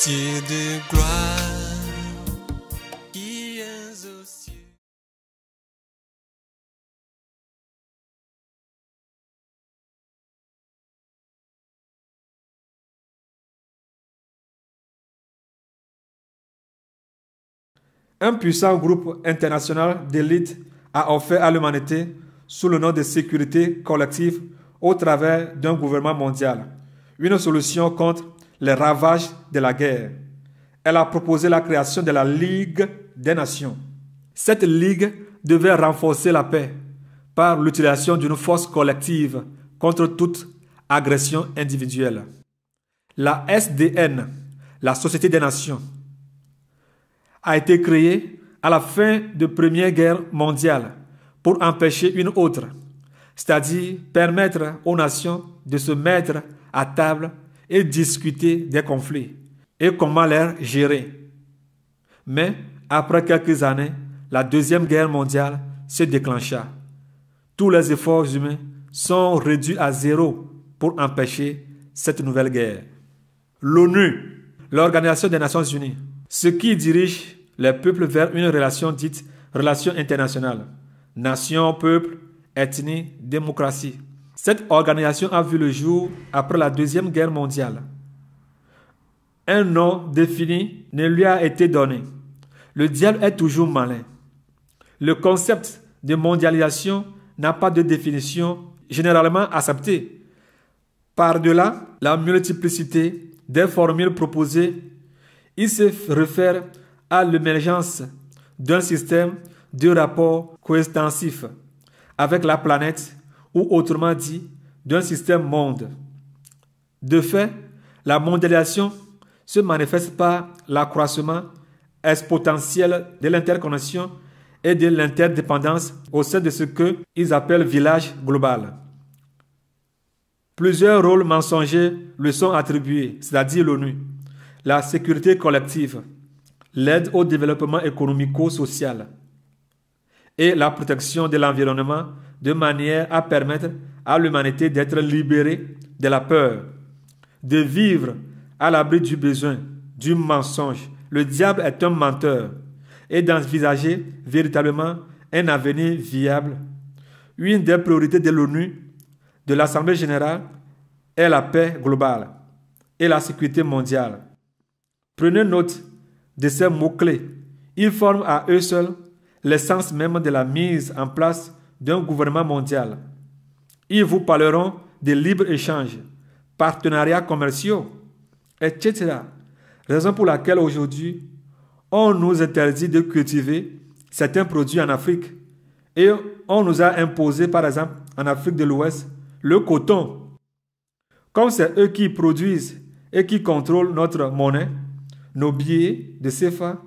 Dieu de gloire, qui es aux cieux. Un puissant groupe international d'élite a offert à l'humanité, sous le nom de sécurité collective, au travers d'un gouvernement mondial, une solution contre les ravages de la guerre. Elle a proposé la création de la Ligue des Nations. Cette Ligue devait renforcer la paix par l'utilisation d'une force collective contre toute agression individuelle. La SDN, la Société des Nations, a été créée à la fin de la Première Guerre mondiale pour empêcher une autre, c'est-à-dire permettre aux nations de se mettre à table et discuter des conflits et comment les gérer. Mais après quelques années, la Deuxième Guerre mondiale se déclencha. Tous les efforts humains sont réduits à zéro pour empêcher cette nouvelle guerre. L'ONU, l'Organisation des Nations Unies, ce qui dirige les peuples vers une relation dite relation internationale. Nation, peuple, ethnie, démocratie. Cette organisation a vu le jour après la Deuxième Guerre mondiale. Un nom défini ne lui a été donné. Le diable est toujours malin. Le concept de mondialisation n'a pas de définition généralement acceptée. Par-delà la multiplicité des formules proposées, il se réfère à l'émergence d'un système de rapports coextensifs avec la planète, ou autrement dit, d'un système monde. De fait, la mondialisation se manifeste par l'accroissement exponentiel de l'interconnexion et de l'interdépendance au sein de ce qu'ils appellent village global. Plusieurs rôles mensongers lui sont attribués, c'est-à-dire l'ONU, la sécurité collective, l'aide au développement économico-social et la protection de l'environnement de manière à permettre à l'humanité d'être libérée de la peur, de vivre à l'abri du besoin, du mensonge. Le diable est un menteur et d'envisager véritablement un avenir viable. Une des priorités de l'ONU, de l'Assemblée générale, est la paix globale et la sécurité mondiale. Prenez note de ces mots-clés. Ils forment à eux seuls l'essence même de la mise en place d'un gouvernement mondial. Ils vous parleront de libre-échange, partenariats commerciaux, etc. Raison pour laquelle aujourd'hui, on nous interdit de cultiver certains produits en Afrique et on nous a imposé, par exemple, en Afrique de l'Ouest, le coton. Comme c'est eux qui produisent et qui contrôlent notre monnaie, nos billets de CFA,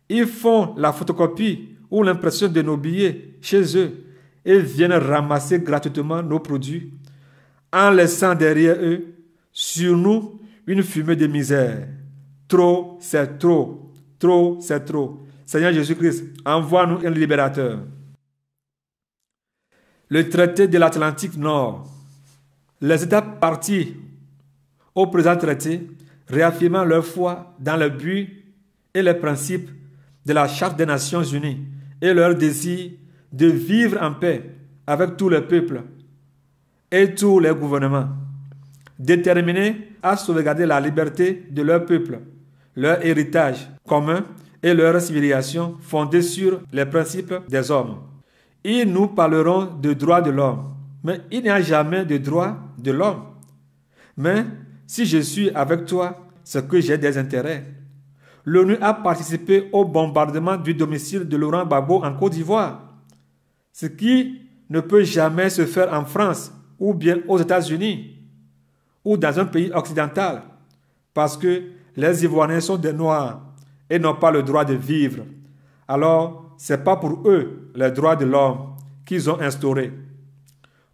ils font la photocopie ou l'impression de nos billets chez eux et viennent ramasser gratuitement nos produits en laissant derrière eux, sur nous, une fumée de misère. Trop, c'est trop. Trop, c'est trop. Seigneur Jésus-Christ, envoie-nous un libérateur. Le traité de l'Atlantique Nord. Les États partis au présent traité, réaffirmant leur foi dans le but et les principes de la Charte des Nations Unies et leur désir de vivre en paix avec tous les peuples et tous les gouvernements, déterminés à sauvegarder la liberté de leur peuple, leur héritage commun et leur civilisation fondée sur les principes des hommes. Ils nous parleront de droits de l'homme, mais il n'y a jamais de droits de l'homme. Mais si je suis avec toi, c'est que j'ai des intérêts. L'ONU a participé au bombardement du domicile de Laurent Gbagbo en Côte d'Ivoire, ce qui ne peut jamais se faire en France ou bien aux États-Unis ou dans un pays occidental, parce que les Ivoiriens sont des Noirs et n'ont pas le droit de vivre. Alors, ce n'est pas pour eux les droits de l'homme qu'ils ont instaurés.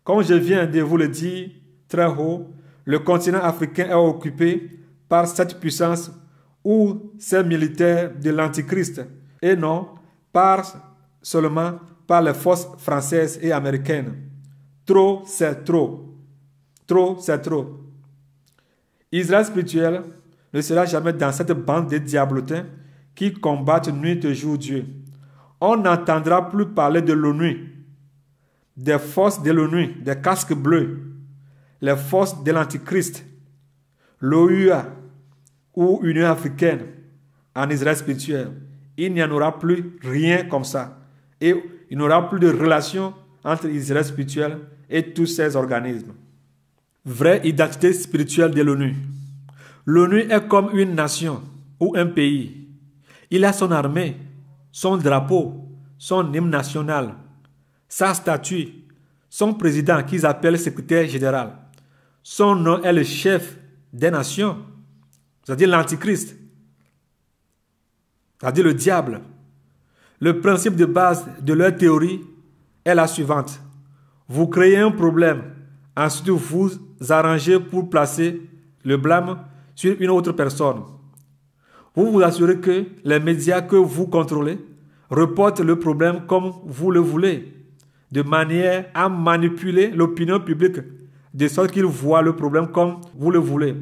Comme je viens de vous le dire très haut, le continent africain est occupé par cette puissance ou ces militaires de l'Antichrist et non seulement par les forces françaises et américaines. Trop, c'est trop. Trop, c'est trop. Israël spirituel ne sera jamais dans cette bande des diablotins qui combattent nuit et jour Dieu. On n'entendra plus parler de l'ONU, des forces de l'ONU, des casques bleus, les forces de l'Antichrist, l'OUA ou Union africaine en Israël spirituel. Il n'y en aura plus rien comme ça. Et il n'y aura plus de relation entre Israël spirituel et tous ces organismes. Vraie identité spirituelle de l'ONU. L'ONU est comme une nation ou un pays. Il a son armée, son drapeau, son hymne national, sa statue, son président qu'ils appellent secrétaire général. Son nom est le chef des nations, c'est-à-dire l'Antichrist, c'est-à-dire le diable. Le principe de base de leur théorie est la suivante. Vous créez un problème, ensuite vous arrangez pour placer le blâme sur une autre personne. Vous vous assurez que les médias que vous contrôlez reportent le problème comme vous le voulez, de manière à manipuler l'opinion publique de sorte qu'ils voient le problème comme vous le voulez,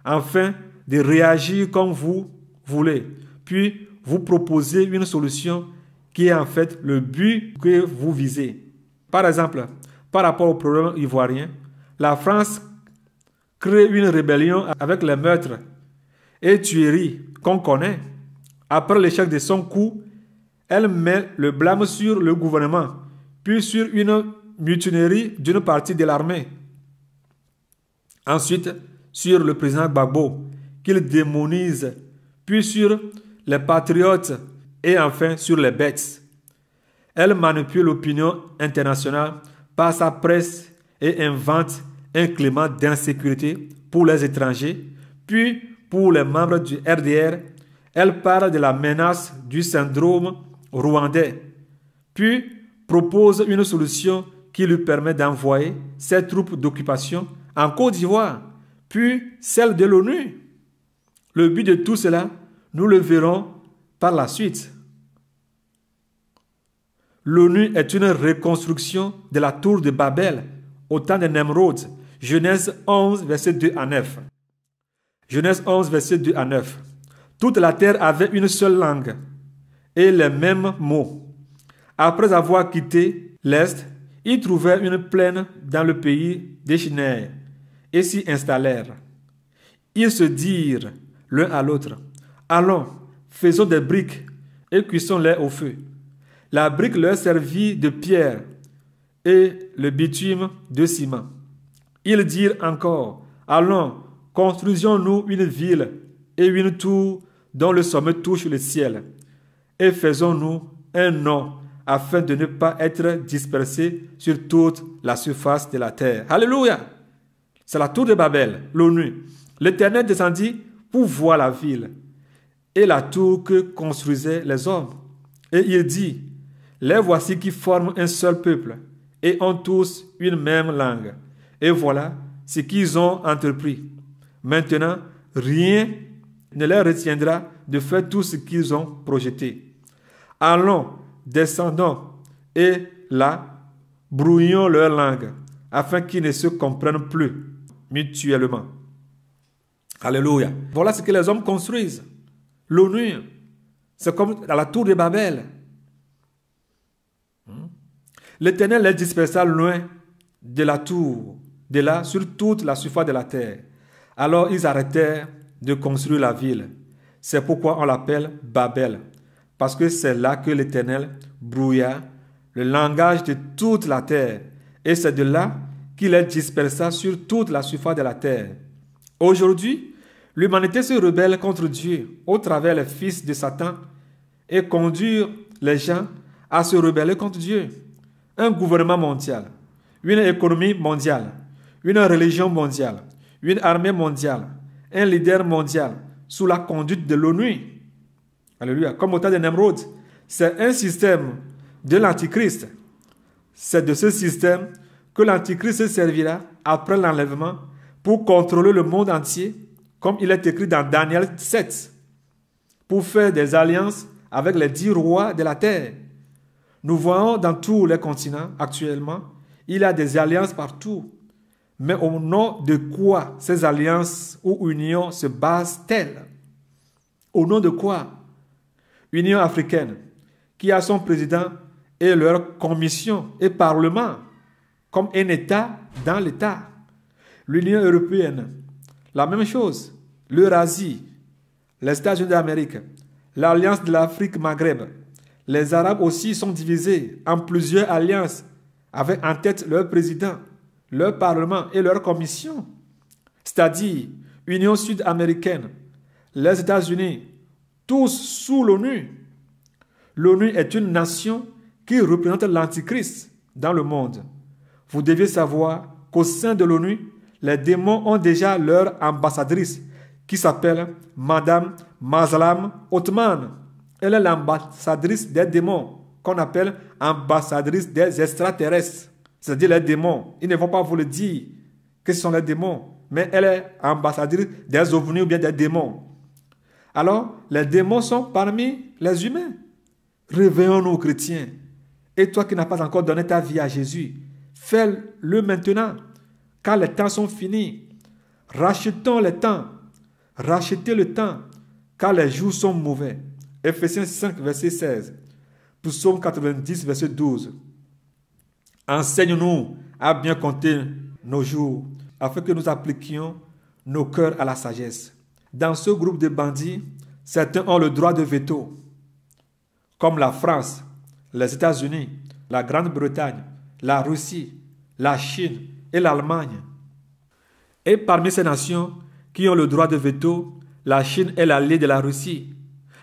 afin de réagir comme vous voulez. Puis, vous proposez une solution qui est en fait le but que vous visez. Par exemple, par rapport au problème ivoirien, la France crée une rébellion avec les meurtres et tueries qu'on connaît. Après l'échec de son coup, elle met le blâme sur le gouvernement, puis sur une mutinerie d'une partie de l'armée. Ensuite, sur le président Gbagbo, qu'il démonise, puis sur les patriotes et enfin sur les bêtes. Elle manipule l'opinion internationale par sa presse et invente un climat d'insécurité pour les étrangers. Puis, pour les membres du RDR, elle parle de la menace du syndrome rwandais. Puis, propose une solution qui lui permet d'envoyer ses troupes d'occupation en Côte d'Ivoire, puis celle de l'ONU. Le but de tout cela, nous le verrons par la suite. L'ONU est une reconstruction de la tour de Babel au temps de Nemrod. Genèse 11, verset 2 à 9. Genèse 11, verset 2 à 9. Toute la terre avait une seule langue et les mêmes mots. Après avoir quitté l'Est, ils trouvèrent une plaine dans le pays des Shinéens et s'y installèrent. Ils se dirent l'un à l'autre, « Allons, faisons des briques et cuisons-les au feu. » La brique leur servit de pierre et le bitume de ciment. Ils dirent encore, « Allons, construisons-nous une ville et une tour dont le sommet touche le ciel, et faisons-nous un nom afin de ne pas être dispersés sur toute la surface de la terre. » Alléluia! C'est la tour de Babel, l'ONU. L'Éternel descendit pour voir la ville et la tour que construisaient les hommes. Et il dit, « Les voici qui forment un seul peuple et ont tous une même langue. Et voilà ce qu'ils ont entrepris. Maintenant, rien ne leur retiendra de faire tout ce qu'ils ont projeté. Allons, descendons, et là, brouillons leur langue, afin qu'ils ne se comprennent plus mutuellement. » Alléluia. Voilà ce que les hommes construisent. L'ONU, c'est comme à la tour de Babel. L'Éternel les dispersa loin de la tour, de là sur toute la surface de la terre. Alors ils arrêtèrent de construire la ville. C'est pourquoi on l'appelle Babel, parce que c'est là que l'Éternel brouilla le langage de toute la terre, et c'est de là qu'il les dispersa sur toute la surface de la terre. Aujourd'hui, l'humanité se rebelle contre Dieu au travers des fils de Satan et conduire les gens à se rebeller contre Dieu. Un gouvernement mondial, une économie mondiale, une religion mondiale, une armée mondiale, un leader mondial sous la conduite de l'ONU. Alléluia. Comme au temps de Nemrod, c'est un système de l'Antichrist. C'est de ce système que l'Antichrist servira après l'enlèvement pour contrôler le monde entier, comme il est écrit dans Daniel 7, pour faire des alliances avec les 10 rois de la terre. Nous voyons dans tous les continents actuellement, il y a des alliances partout. Mais au nom de quoi ces alliances ou unions se basent-elles? Au nom de quoi? Union africaine, qui a son président et leur commission et parlement, comme un État dans l'État. L'Union européenne, la même chose. L'Eurasie, les États-Unis d'Amérique, l'Alliance de l'Afrique-Maghreb. Les Arabes aussi sont divisés en plusieurs alliances, avec en tête leur président, leur parlement et leur commission. C'est-à-dire Union sud-américaine, les États-Unis, tous sous l'ONU. L'ONU est une nation qui représente l'Antichrist dans le monde. Vous devez savoir qu'au sein de l'ONU, les démons ont déjà leur ambassadrice qui s'appelle Madame Mazlam Othman. Elle est l'ambassadrice des démons qu'on appelle ambassadrice des extraterrestres. C'est-à-dire les démons. Ils ne vont pas vous le dire que ce sont les démons, mais elle est ambassadrice des ovnis ou bien des démons. Alors, les démons sont parmi les humains. Réveillons-nous, chrétiens. Et toi qui n'as pas encore donné ta vie à Jésus, fais-le maintenant, car les temps sont finis. Rachetons les temps. Rachetez le temps, car les jours sont mauvais. Ephésiens 5, verset 16. Psaume 90, verset 12. Enseigne-nous à bien compter nos jours, afin que nous appliquions nos cœurs à la sagesse. Dans ce groupe de bandits, certains ont le droit de veto, comme la France, les États-Unis, la Grande-Bretagne, la Russie, la Chine et l'Allemagne. Et parmi ces nations qui ont le droit de veto, la Chine est l'alliée de la Russie.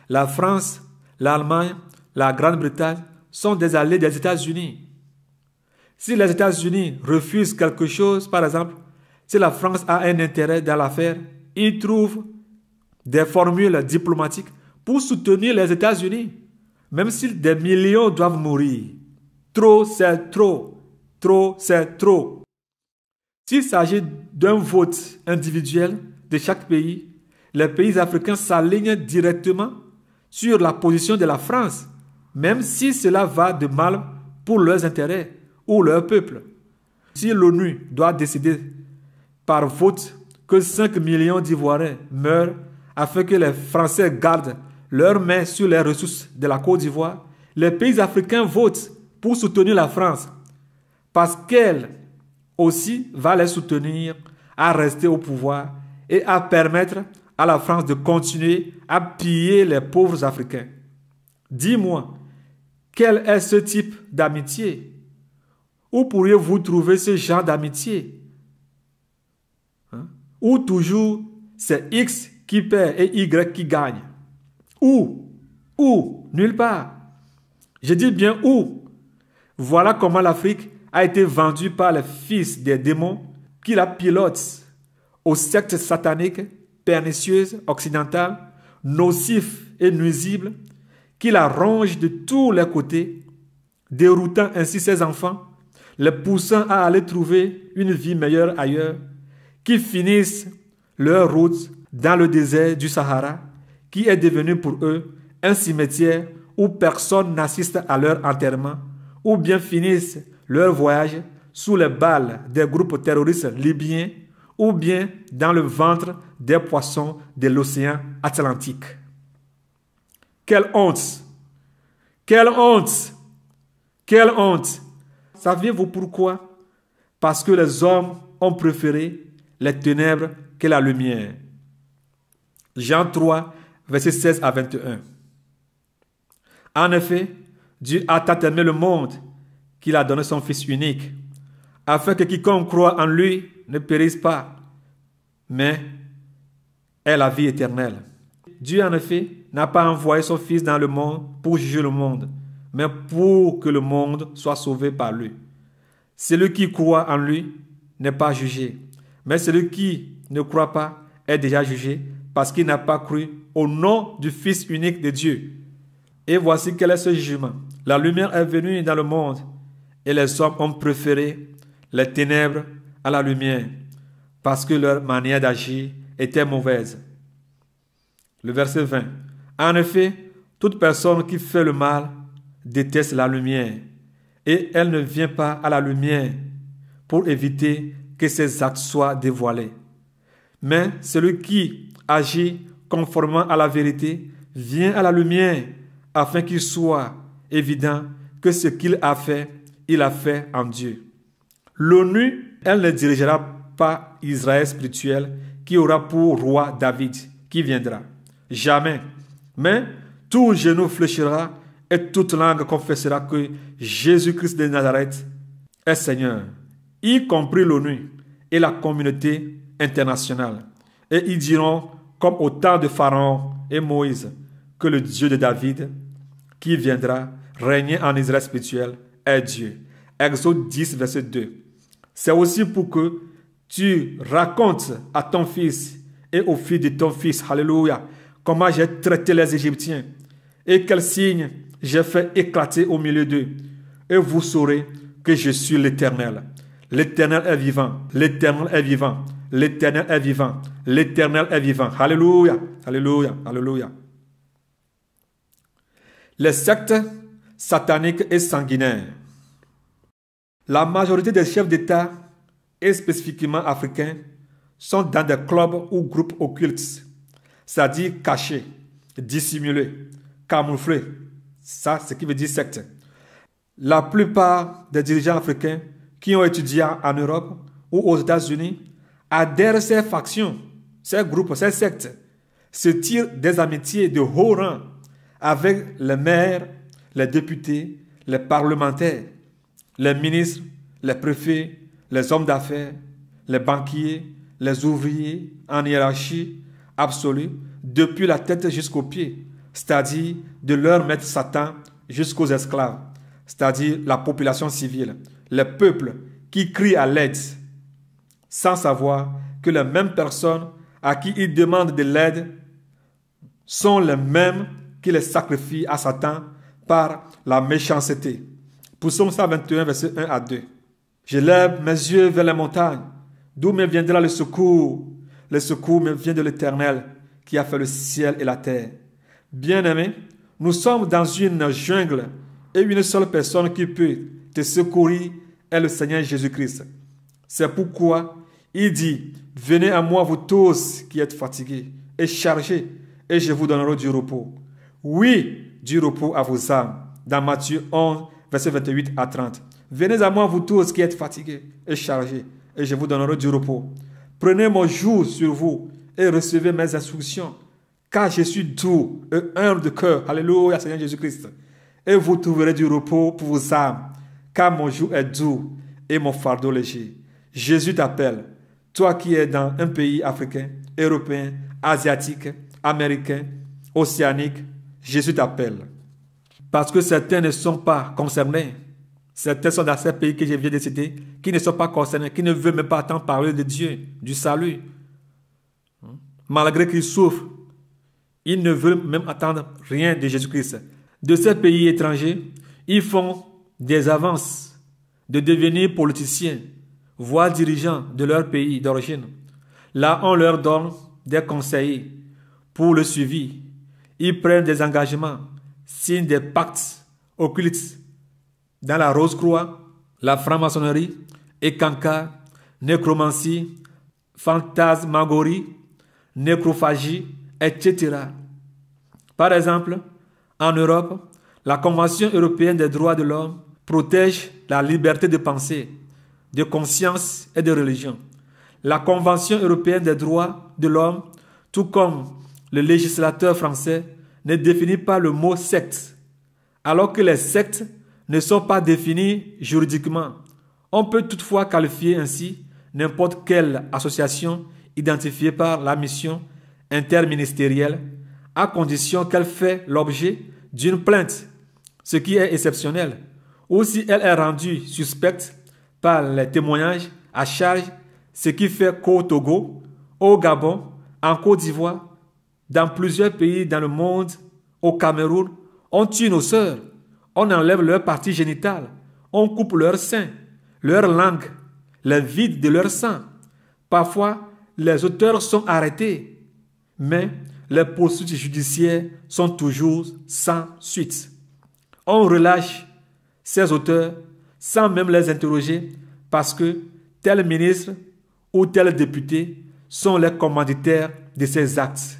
La France, l'Allemagne, la Grande-Bretagne sont des alliés des États-Unis. Si les États-Unis refusent quelque chose, par exemple, si la France a un intérêt dans l'affaire, ils trouvent des formules diplomatiques pour soutenir les États-Unis, même si des millions doivent mourir. Trop, c'est trop. Trop, c'est trop. S'il s'agit d'un vote individuel de chaque pays, les pays africains s'alignent directement sur la position de la France, même si cela va de mal pour leurs intérêts ou leur peuple. Si l'ONU doit décider par vote que 5 millions d'Ivoiriens meurent afin que les Français gardent leurs mains sur les ressources de la Côte d'Ivoire, les pays africains votent pour soutenir la France parce qu'elle aussi va les soutenir à rester au pouvoir et à permettre à la France de continuer à piller les pauvres Africains. Dis-moi, quel est ce type d'amitié? Où pourriez-vous trouver ce genre d'amitié? Où toujours c'est X qui perd et Y qui gagne? Où? Où? Nulle part. Je dis bien où. Voilà comment l'Afrique a été vendue par les fils des démons qui la pilotent aux sectes sataniques, pernicieuses, occidentales, nocifs et nuisibles, qui la rongent de tous les côtés, déroutant ainsi ses enfants, les poussant à aller trouver une vie meilleure ailleurs, qui finissent leur route dans le désert du Sahara, qui est devenu pour eux un cimetière où personne n'assiste à leur enterrement, ou bien finissent leur voyage sous les balles des groupes terroristes libyens, ou bien dans le ventre des poissons de l'océan Atlantique. Quelle honte! Quelle honte! Quelle honte! Saviez-vous pourquoi? Parce que les hommes ont préféré les ténèbres que la lumière. Jean 3, versets 16 à 21. En effet, Dieu a tant aimé le monde qu'il a donné son Fils unique, afin que quiconque croit en lui ne périsse pas, mais ait la vie éternelle. Dieu, en effet, n'a pas envoyé son Fils dans le monde pour juger le monde, mais pour que le monde soit sauvé par lui. Celui qui croit en lui n'est pas jugé, mais celui qui ne croit pas est déjà jugé parce qu'il n'a pas cru au nom du Fils unique de Dieu. Et voici quel est ce jugement. La lumière est venue dans le monde et les hommes ont préféré les ténèbres à la lumière parce que leur manière d'agir était mauvaise. Le verset 20. En effet, toute personne qui fait le mal déteste la lumière et elle ne vient pas à la lumière pour éviter que ses actes soient dévoilés. Mais celui qui agit conformément à la vérité vient à la lumière afin qu'il soit évident que ce qu'il a fait, il a fait en Dieu. L'ONU, elle ne dirigera pas Israël spirituel qui aura pour roi David, qui viendra. Jamais. Mais tout genou fléchira et toute langue confessera que Jésus-Christ de Nazareth est Seigneur, y compris l'ONU et la communauté internationale. Et ils diront, comme au temps de Pharaon et Moïse, que le Dieu de David, qui viendra régner en Israël spirituel, est Dieu. Exode 10, verset 2. C'est aussi pour que tu racontes à ton fils et au fils de ton fils, alléluia, comment j'ai traité les Égyptiens et quels signes j'ai fait éclater au milieu d'eux. Et vous saurez que je suis l'Éternel. L'Éternel est vivant, l'Éternel est vivant, l'Éternel est vivant, l'Éternel est vivant. Alléluia, alléluia, alléluia. Les sectes sataniques et sanguinaires. La majorité des chefs d'État, et spécifiquement africains, sont dans des clubs ou groupes occultes, c'est-à-dire cachés, dissimulés, camouflés. Ça, c'est ce qui veut dire secte. La plupart des dirigeants africains qui ont étudié en Europe ou aux États-Unis adhèrent à ces factions, ces groupes, ces sectes, se tirent des amitiés de haut rang avec les maires, les députés, les parlementaires, les ministres, les préfets, les hommes d'affaires, les banquiers, les ouvriers en hiérarchie absolue, depuis la tête jusqu'aux pieds, c'est-à-dire de leur maître Satan jusqu'aux esclaves, c'est-à-dire la population civile, les peuples qui crient à l'aide, sans savoir que les mêmes personnes à qui ils demandent de l'aide sont les mêmes qui les sacrifient à Satan par la méchanceté. Psaume 121, verset 1 à 2. Je lève mes yeux vers les montagnes. D'où me viendra le secours? Le secours me vient de l'Éternel qui a fait le ciel et la terre. Bien-aimés, nous sommes dans une jungle et une seule personne qui peut te secourir est le Seigneur Jésus-Christ. C'est pourquoi il dit, venez à moi vous tous qui êtes fatigués et chargés et je vous donnerai du repos. Oui, du repos à vos âmes. Dans Matthieu 11, verset 28 à 30. Venez à moi vous tous qui êtes fatigués et chargés et je vous donnerai du repos. Prenez mon joug sur vous et recevez mes instructions, car je suis doux et humble de cœur. Alléluia, Seigneur Jésus-Christ. Et vous trouverez du repos pour vos âmes, car mon joug est doux et mon fardeau léger. Jésus t'appelle, toi qui es dans un pays africain, européen, asiatique, américain, océanique. Jésus t'appelle. Parce que certains ne sont pas concernés. Certains sont dans ces pays que je viens de citer, qui ne sont pas concernés, qui ne veulent même pas entendre parler de Dieu, du salut. Malgré qu'ils souffrent, ils ne veulent même entendre rien de Jésus-Christ. De ces pays étrangers, ils font des avances de devenir politiciens, voire dirigeants de leur pays d'origine. Là, on leur donne des conseils pour le suivi. Ils prennent des engagements, signent des pactes occultes dans la Rose-Croix, la franc-maçonnerie, Ekanka, nécromancie, fantasmagorie, nécrophagie, etc. Par exemple, en Europe, la Convention européenne des droits de l'homme protège la liberté de pensée, de conscience et de religion. La Convention européenne des droits de l'homme, tout comme le législateur français, ne définit pas le mot secte, alors que les sectes ne sont pas définies juridiquement. On peut toutefois qualifier ainsi n'importe quelle association identifiée par la mission interministérielle, à condition qu'elle fait l'objet d'une plainte, ce qui est exceptionnel, ou si elle est rendue suspecte par les témoignages à charge, ce qui fait qu'au Togo, au Gabon, en Côte d'Ivoire, dans plusieurs pays dans le monde, au Cameroun, on tue nos sœurs, on enlève leurs parties génitales, on coupe leurs seins, leur langue, les vides de leur sang. Parfois, les auteurs sont arrêtés, mais les poursuites judiciaires sont toujours sans suite. On relâche ces auteurs sans même les interroger parce que tel ministre ou tel député sont les commanditaires de ces actes.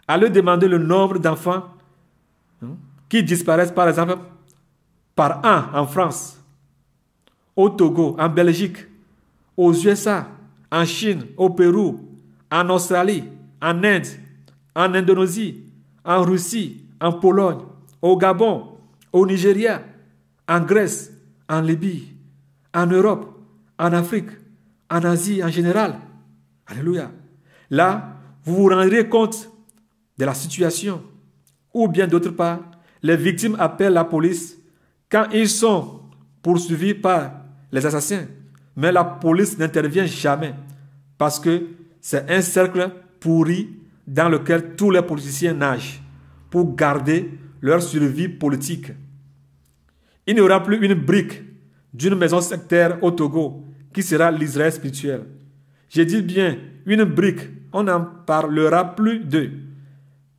Allez demander le nombre d'enfants qui disparaissent, par exemple, par an en France, au Togo, en Belgique, aux USA, en Chine, au Pérou, en Australie, en Inde, en Indonésie, en Russie, en Pologne, au Gabon, au Nigeria, en Grèce, en Libye, en Europe, en Afrique, en Asie en général. Alléluia. Là, vous vous rendrez compte de la situation. Ou bien d'autre part, les victimes appellent la police quand ils sont poursuivis par les assassins. Mais la police n'intervient jamais parce que c'est un cercle pourri dans lequel tous les politiciens nagent pour garder leur survie politique. Il n'y aura plus une brique d'une maison sectaire au Togo qui sera l'Israël spirituel. Je dis bien une brique, on n'en parlera plus d'eux,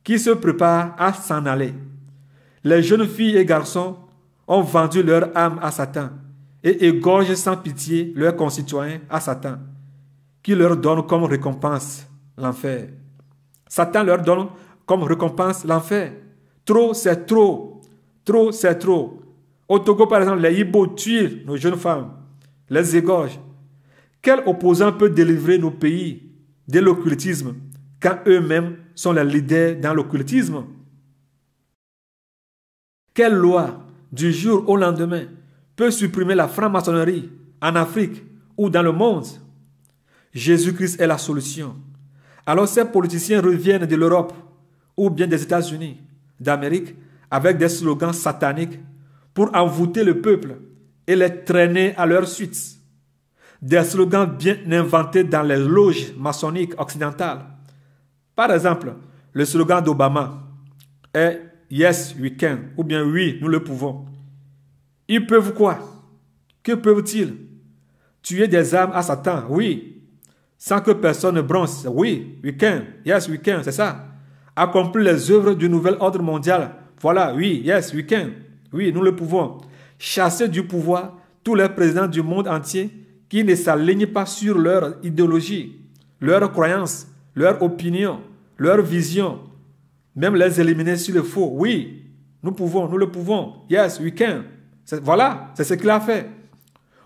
qui se préparent à s'en aller. Les jeunes filles et garçons ont vendu leur âme à Satan et égorgent sans pitié leurs concitoyens à Satan, qui leur donne comme récompense l'enfer. Satan leur donne comme récompense l'enfer. Trop, c'est trop. Trop, c'est trop. Au Togo, par exemple, les Ibo tuent nos jeunes femmes, les égorgent. Quel opposant peut délivrer nos pays de l'occultisme quand eux-mêmes sont les leaders dans l'occultisme? Quelle loi, du jour au lendemain, peut supprimer la franc-maçonnerie en Afrique ou dans le monde? Jésus-Christ est la solution. Alors ces politiciens reviennent de l'Europe ou bien des États-Unis, d'Amérique, avec des slogans sataniques pour envoûter le peuple et les traîner à leur suite. Des slogans bien inventés dans les loges maçonniques occidentales. Par exemple, le slogan d'Obama est « Yes, we can » ou bien « Oui, nous le pouvons ». Ils peuvent quoi? Que peuvent-ils? Tuer des âmes à Satan? Oui. Sans que personne ne bronze? Oui, we can. Yes, we can, c'est ça. Accomplir les œuvres du nouvel ordre mondial? Voilà, oui, yes, we can. Oui, nous le pouvons. Chasser du pouvoir tous les présidents du monde entier qui ne s'alignent pas sur leur idéologie, leurs croyances, leur opinion, leur vision, même les éliminer sur le faux. Oui, nous pouvons, nous le pouvons. Yes, we can. Voilà, c'est ce qu'il a fait.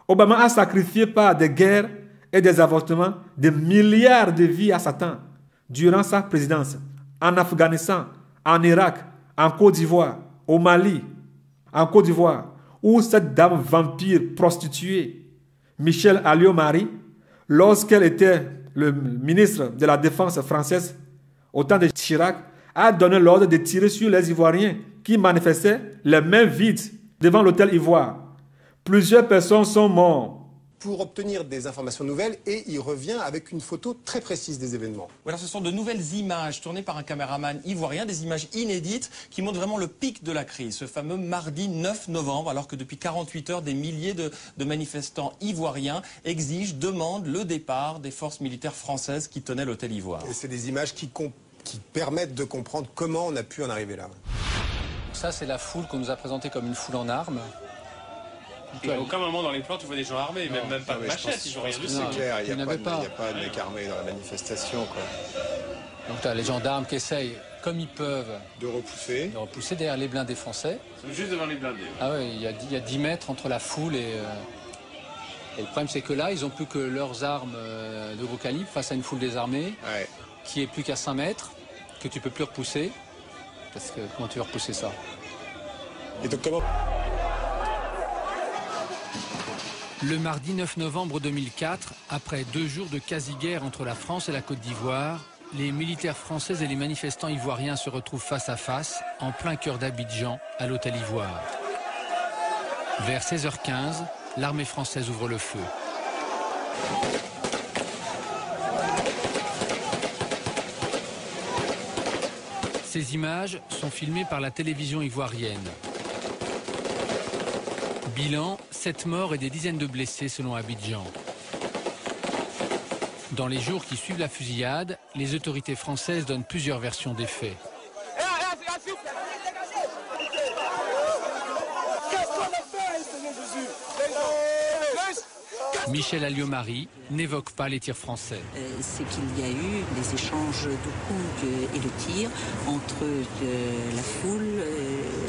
Obama a sacrifié par des guerres et des avortements des milliards de vies à Satan durant sa présidence, en Afghanistan, en Irak, en Côte d'Ivoire, au Mali, en Côte d'Ivoire, où cette dame vampire prostituée, Michelle Alliot-Marie, lorsqu'elle était le ministre de la Défense française au temps de Chirac, a donné l'ordre de tirer sur les Ivoiriens qui manifestaient les mains vides devant l'hôtel Ivoire. Plusieurs personnes sont mortes. Pour obtenir des informations nouvelles et il revient avec une photo très précise des événements. Alors ce sont de nouvelles images tournées par un caméraman ivoirien, des images inédites qui montrent vraiment le pic de la crise, ce fameux mardi 9 novembre, alors que depuis 48 heures, des milliers de manifestants ivoiriens exigent, demandent le départ des forces militaires françaises qui tenaient l'hôtel Ivoire. Et c'est des images qui permettent de comprendre comment on a pu en arriver là. Ça, c'est la foule qu'on nous a présentée comme une foule en armes. Et à aucun moment dans les plans tu vois des gens armés, même pas de machettes, ils ont rien du tout. C'est clair, il n'y a, pas pas de mec armé dans la manifestation, quoi. Donc tu as les gendarmes qui essayent, comme ils peuvent, de repousser derrière les blindés français. Juste devant les blindés. Ah oui, il y a 10 mètres entre la foule et le problème c'est que là, ils n'ont plus que leurs armes de gros calibre face à une foule désarmée qui est plus qu'à 5 mètres, que tu peux plus repousser. Parce que comment tu veux repousser ça? Et donc comment... Le mardi 9 novembre 2004, après 2 jours de quasi-guerre entre la France et la Côte d'Ivoire, les militaires français et les manifestants ivoiriens se retrouvent face à face, en plein cœur d'Abidjan, à l'hôtel Ivoire. Vers 16h15, l'armée française ouvre le feu. Ces images sont filmées par la télévision ivoirienne. Bilan, 7 morts et des dizaines de blessés selon Abidjan. Dans les jours qui suivent la fusillade, les autorités françaises donnent plusieurs versions des faits. Qu'est-ce qu'on a fait, Seigneur Jésus? Michel Alliot-Marie n'évoque pas les tirs français. C'est qu'il y a eu des échanges de coups et de tirs entre la foule,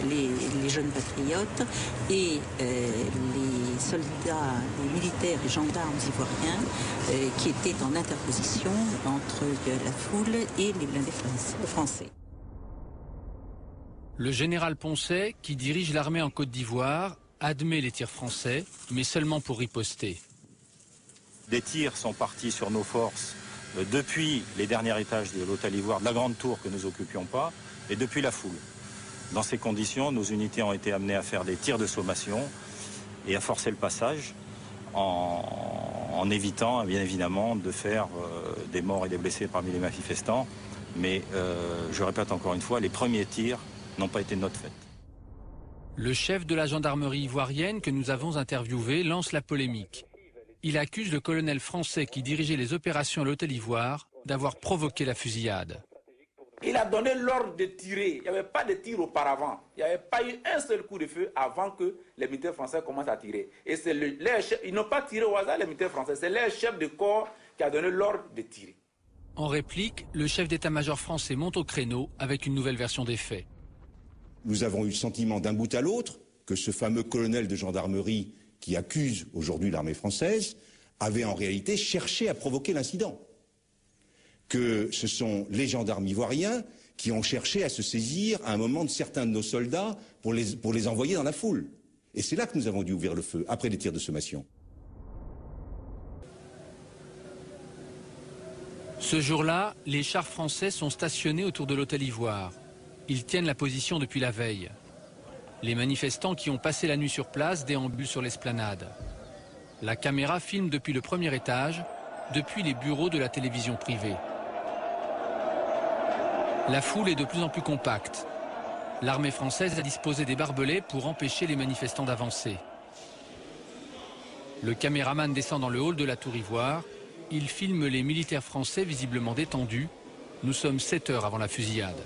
les jeunes patriotes et les soldats, les militaires et gendarmes ivoiriens qui étaient en interposition entre la foule et les blindés français. Le général Poncet, qui dirige l'armée en Côte d'Ivoire, admet les tirs français, mais seulement pour riposter. Des tirs sont partis sur nos forces depuis les derniers étages de l'hôtel Ivoire, de la grande tour que nous occupions pas, et depuis la foule. Dans ces conditions, nos unités ont été amenées à faire des tirs de sommation et à forcer le passage en évitant, bien évidemment, de faire des morts et des blessés parmi les manifestants. Mais je répète encore une fois, les premiers tirs n'ont pas été de notre fait. Le chef de la gendarmerie ivoirienne que nous avons interviewé lance la polémique. Il accuse le colonel français qui dirigeait les opérations à l'hôtel Ivoire d'avoir provoqué la fusillade. Il a donné l'ordre de tirer. Il n'y avait pas de tir auparavant. Il n'y avait pas eu un seul coup de feu avant que les militaires français commencent à tirer. Et c'est ils n'ont pas tiré au hasard, les militaires français. C'est leur chef de corps qui a donné l'ordre de tirer. En réplique, le chef d'état-major français monte au créneau avec une nouvelle version des faits. Nous avons eu le sentiment d'un bout à l'autre que ce fameux colonel de gendarmerie qui accuse aujourd'hui l'armée française avait en réalité cherché à provoquer l'incident. Que ce sont les gendarmes ivoiriens qui ont cherché à se saisir à un moment de certains de nos soldats pour les envoyer dans la foule. Et c'est là que nous avons dû ouvrir le feu, après les tirs de sommation. Ce jour-là, les chars français sont stationnés autour de l'hôtel Ivoire. Ils tiennent la position depuis la veille. Les manifestants qui ont passé la nuit sur place déambulent sur l'esplanade. La caméra filme depuis le premier étage, depuis les bureaux de la télévision privée. La foule est de plus en plus compacte. L'armée française a disposé des barbelés pour empêcher les manifestants d'avancer. Le caméraman descend dans le hall de la Tour Ivoire. Il filme les militaires français visiblement détendus. Nous sommes 7 heures avant la fusillade.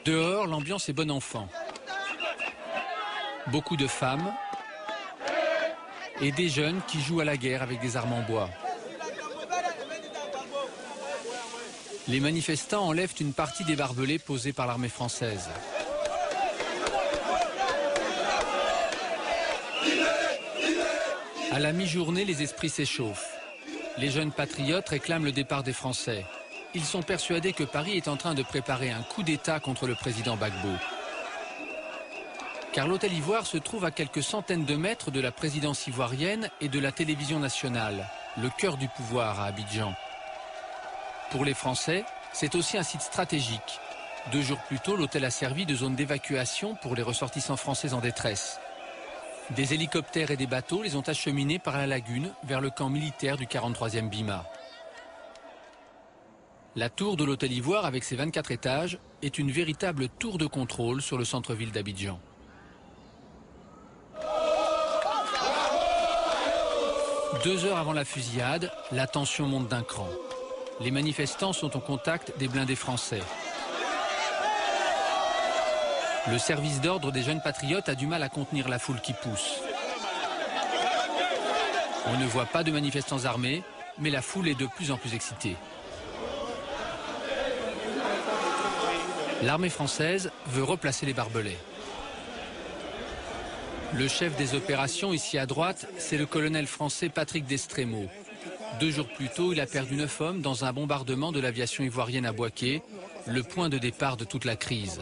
Dehors, l'ambiance est bon enfant. Beaucoup de femmes et des jeunes qui jouent à la guerre avec des armes en bois. Les manifestants enlèvent une partie des barbelés posés par l'armée française. À la mi-journée, les esprits s'échauffent. Les jeunes patriotes réclament le départ des Français. Ils sont persuadés que Paris est en train de préparer un coup d'État contre le président Gbagbo. Car l'hôtel Ivoire se trouve à quelques centaines de mètres de la présidence ivoirienne et de la télévision nationale, le cœur du pouvoir à Abidjan. Pour les Français, c'est aussi un site stratégique. 2 jours plus tôt, l'hôtel a servi de zone d'évacuation pour les ressortissants français en détresse. Des hélicoptères et des bateaux les ont acheminés par la lagune vers le camp militaire du 43e BIMA. La tour de l'hôtel Ivoire, avec ses 24 étages, est une véritable tour de contrôle sur le centre-ville d'Abidjan. Deux heures avant la fusillade, la tension monte d'un cran. Les manifestants sont au contact des blindés français. Le service d'ordre des jeunes patriotes a du mal à contenir la foule qui pousse. On ne voit pas de manifestants armés, mais la foule est de plus en plus excitée. L'armée française veut replacer les barbelés. Le chef des opérations, ici à droite, c'est le colonel français Patrick Destremo. 2 jours plus tôt, il a perdu 9 hommes dans un bombardement de l'aviation ivoirienne à Bouaké, le point de départ de toute la crise.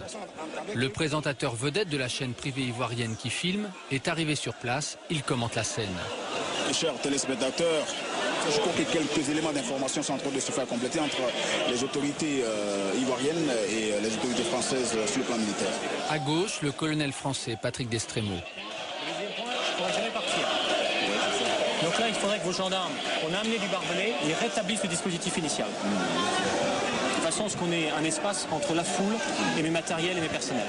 Le présentateur vedette de la chaîne privée ivoirienne qui filme est arrivé sur place, il commente la scène. Chers téléspectateurs, je crois que quelques éléments d'information sont en train de se faire compléter entre les autorités ivoiriennes et les autorités françaises sur le plan militaire. À gauche, le colonel français Patrick Destremo. Je pourrais jamais partir. Donc là, il faudrait que vos gendarmes, on a amené du barbelé, ils rétablissent le dispositif initial. De façon à ce qu'on ait un espace entre la foule et mes matériels et mes personnels.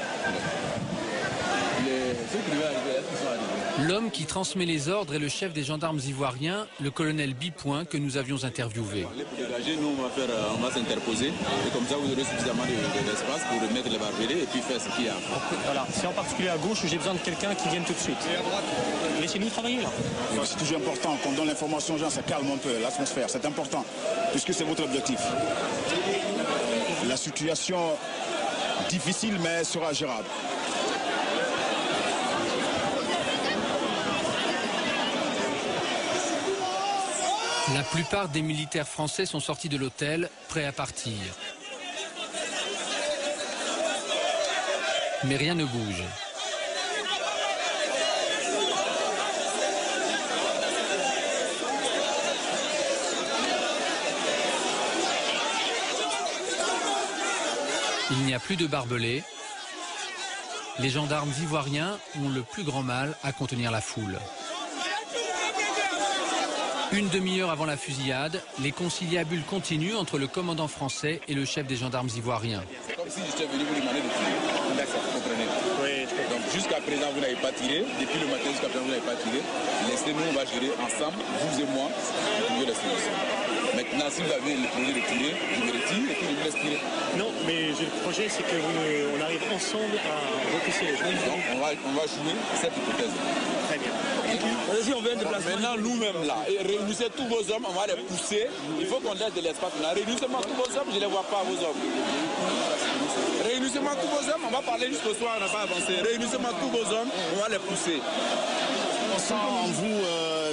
Ceux qui devaient arriver, ils sont arrivés. L'homme qui transmet les ordres est le chef des gendarmes ivoiriens, le colonel Bipoint, que nous avions interviewé. Pour dégager, nous on va s'interposer et comme ça vous aurez suffisamment d'espace pour mettre les barbelés et puis faire ce qu'il y a. Voilà, c'est en particulier à gauche où j'ai besoin de quelqu'un qui vienne tout de suite. Et à droite. Laissez-nous travailler là. C'est toujours important qu'on donne l'information aux gens, ça calme un peu l'atmosphère, c'est important puisque c'est votre objectif. La situation difficile mais sera gérable. La plupart des militaires français sont sortis de l'hôtel, prêts à partir. Mais rien ne bouge. Il n'y a plus de barbelés. Les gendarmes ivoiriens ont le plus grand mal à contenir la foule. Une demi-heure avant la fusillade, les conciliabules continuent entre le commandant français et le chef des gendarmes ivoiriens. C'est comme si j'étais venu vous demander de tirer. D'accord, vous comprenez. Oui, donc jusqu'à présent, vous n'avez pas tiré. Depuis le matin jusqu'à présent, vous n'avez pas tiré. Laissez-nous, on va gérer ensemble, vous et moi, vous pouvez laisser ensemble. Maintenant, si vous avez le projet de tirer, je me retire et puis je vous laisse tirer. Non, mais le projet, c'est qu'on arrive ensemble à repousser les gens. Donc, on va jouer cette hypothèse. Très bien. Vas-y, on vient de placer. Maintenant, nous-mêmes là, réunissez tous vos hommes, on va les pousser. Il faut qu'on laisse de l'espace. Réunissez-moi tous vos hommes, je ne les vois pas, vos hommes. Réunissez-moi tous vos hommes, on va parler jusqu'au soir, on n'a pas avancé. Réunissez-moi tous vos hommes, on va les pousser. On sent en vous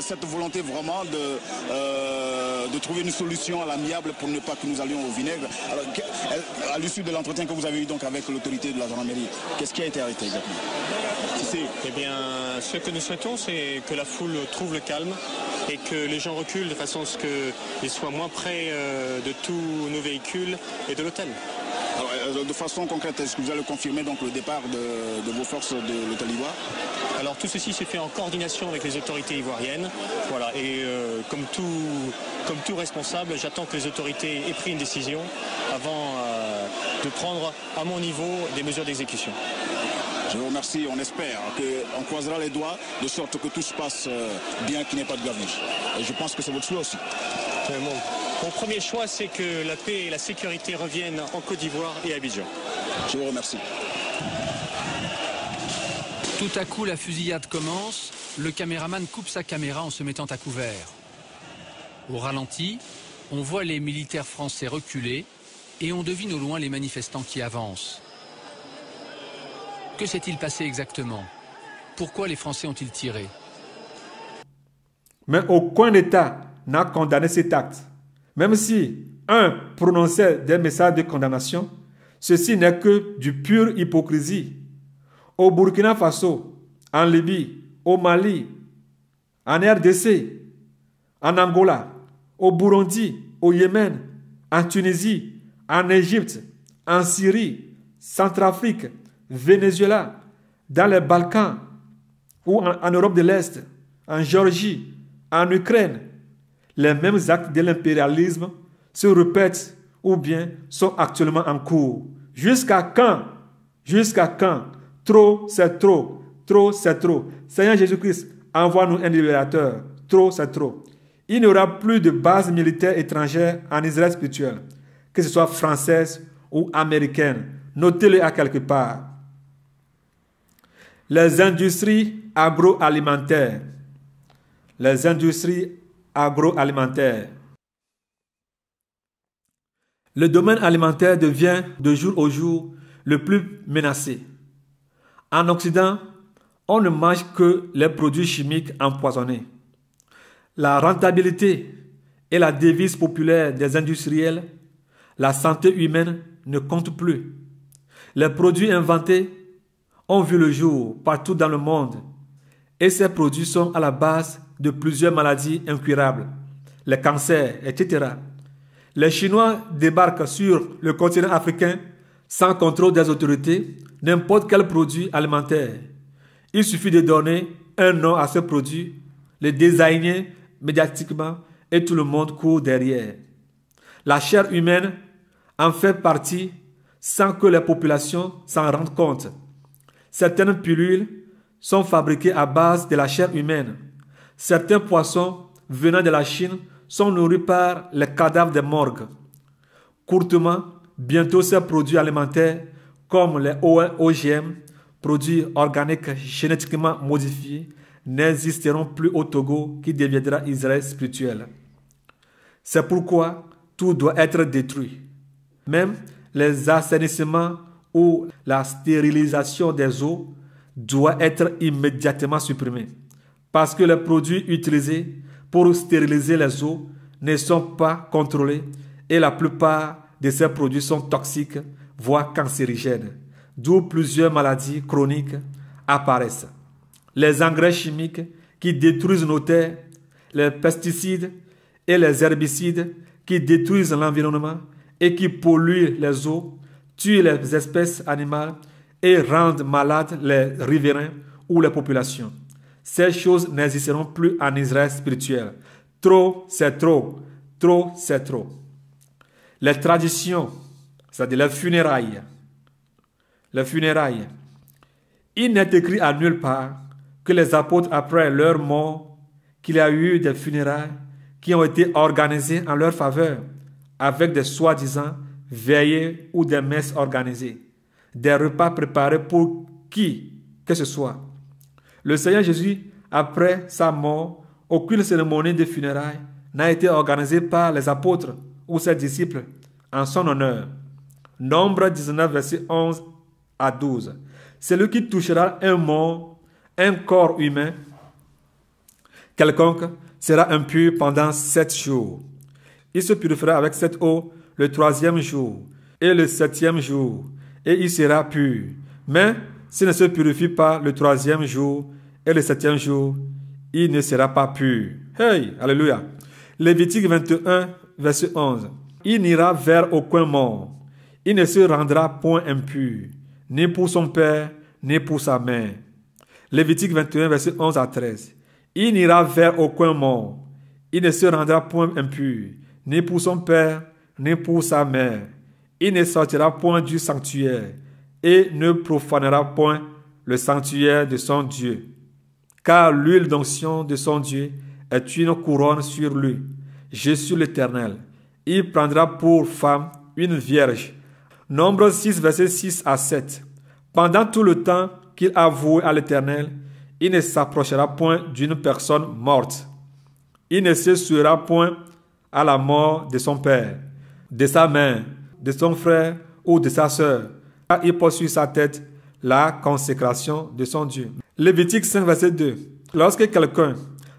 cette volonté vraiment de trouver une solution à l'amiable pour ne pas que nous allions au vinaigre. Alors, à l'issue de l'entretien que vous avez eu donc avec l'autorité de la gendarmerie, qu'est-ce qui a été arrêté exactement? Eh bien, ce que nous souhaitons, c'est que la foule trouve le calme et que les gens reculent de façon à ce qu'ils soient moins près de tous nos véhicules et de l'hôtel. Alors, de façon concrète, est-ce que vous allez confirmer donc le départ de vos forces de l'hôtel Ivoire? Alors tout ceci s'est fait en coordination avec les autorités ivoiriennes. Voilà, et comme tout responsable, j'attends que les autorités aient pris une décision avant de prendre à mon niveau des mesures d'exécution. Je vous remercie, on espère qu'on croisera les doigts de sorte que tout se passe bien, qu'il n'y ait pas de gaviche. Et je pense que c'est votre souhait aussi. Mon premier choix, c'est que la paix et la sécurité reviennent en Côte d'Ivoire et à Abidjan. Je vous remercie. Tout à coup, la fusillade commence. Le caméraman coupe sa caméra en se mettant à couvert. Au ralenti, on voit les militaires français reculer et on devine au loin les manifestants qui avancent. Que s'est-il passé exactement? Pourquoi les Français ont-ils tiré? Mais aucun État n'a condamné cet acte. Même si un prononçait des messages de condamnation, ceci n'est que du pure hypocrisie. Au Burkina Faso, en Libye, au Mali, en RDC, en Angola, au Burundi, au Yémen, en Tunisie, en Égypte, en Syrie, Centrafrique, Venezuela, dans les Balkans, ou en Europe de l'Est, en Géorgie, en Ukraine, les mêmes actes de l'impérialisme se répètent ou bien sont actuellement en cours. Jusqu'à quand? Jusqu'à quand? Trop, c'est trop. Trop, c'est trop. Seigneur Jésus-Christ, envoie-nous un libérateur. Trop, c'est trop. Il n'y aura plus de base militaire étrangère en Israël spirituel, que ce soit française ou américaine. Notez-le à quelque part. Les industries agroalimentaires. Les industries agroalimentaires. Le domaine alimentaire devient de jour au jour le plus menacé. En Occident, on ne mange que les produits chimiques empoisonnés. La rentabilité est la devise populaire des industriels. La santé humaine ne compte plus. Les produits inventés ont vu le jour partout dans le monde et ces produits sont à la base de plusieurs maladies incurables, les cancers, etc. Les Chinois débarquent sur le continent africain sans contrôle des autorités, n'importe quel produit alimentaire. Il suffit de donner un nom à ce produit, le désigner médiatiquement et tout le monde court derrière. La chair humaine en fait partie sans que les populations s'en rendent compte. Certaines pilules sont fabriqués à base de la chair humaine. Certains poissons venant de la Chine sont nourris par les cadavres des morgues. Courtement, bientôt ces produits alimentaires comme les OGM, produits organiques génétiquement modifiés, n'existeront plus au Togo qui deviendra Israël spirituel. C'est pourquoi tout doit être détruit. Même les assainissements ou la stérilisation des eaux doit être immédiatement supprimée parce que les produits utilisés pour stériliser les eaux ne sont pas contrôlés et la plupart de ces produits sont toxiques, voire cancérigènes, d'où plusieurs maladies chroniques apparaissent. Les engrais chimiques qui détruisent nos terres, les pesticides et les herbicides qui détruisent l'environnement et qui polluent les eaux, tuent les espèces animales et rendent malades les riverains ou les populations. Ces choses n'existeront plus en Israël spirituel. Trop, c'est trop. Trop, c'est trop. Les traditions, c'est-à-dire les funérailles. Les funérailles. Il n'est écrit à nulle part que les apôtres, après leur mort, qu'il y a eu des funérailles qui ont été organisées en leur faveur, avec des soi-disant veillées ou des messes organisées, des repas préparés pour qui que ce soit. Le Seigneur Jésus, après sa mort, aucune cérémonie de funérailles n'a été organisée par les apôtres ou ses disciples en son honneur. Nombre 19, verset 11 à 12. Celui qui touchera un mort, un corps humain quelconque, sera impur pendant 7 jours. Il se purifiera avec cette eau le 3e jour et le 7e jour, et il sera pur. Mais s'il ne se purifie pas le 3e jour et le 7e jour, il ne sera pas pur. Hey, alléluia. Lévitique 21, verset 11. Il n'ira vers aucun mort. Il ne se rendra point impur, ni pour son père, ni pour sa mère. Lévitique 21, verset 11 à 13. Il n'ira vers aucun mort. Il ne se rendra point impur, ni pour son père, ni pour sa mère. Il ne sortira point du sanctuaire, et ne profanera point le sanctuaire de son Dieu. Car l'huile d'onction de son Dieu est une couronne sur lui. Je suis l'Éternel. Il prendra pour femme une vierge. Nombre 6, verset 6 à 7. Pendant tout le temps qu'il a voué à l'Éternel, il ne s'approchera point d'une personne morte. Il ne se souillera point à la mort de son père, de sa mère, de son frère ou de sa sœur. Car il porte sur sa tête la consécration de son Dieu. Lévitique 5, verset 2. Lorsque quelqu'un,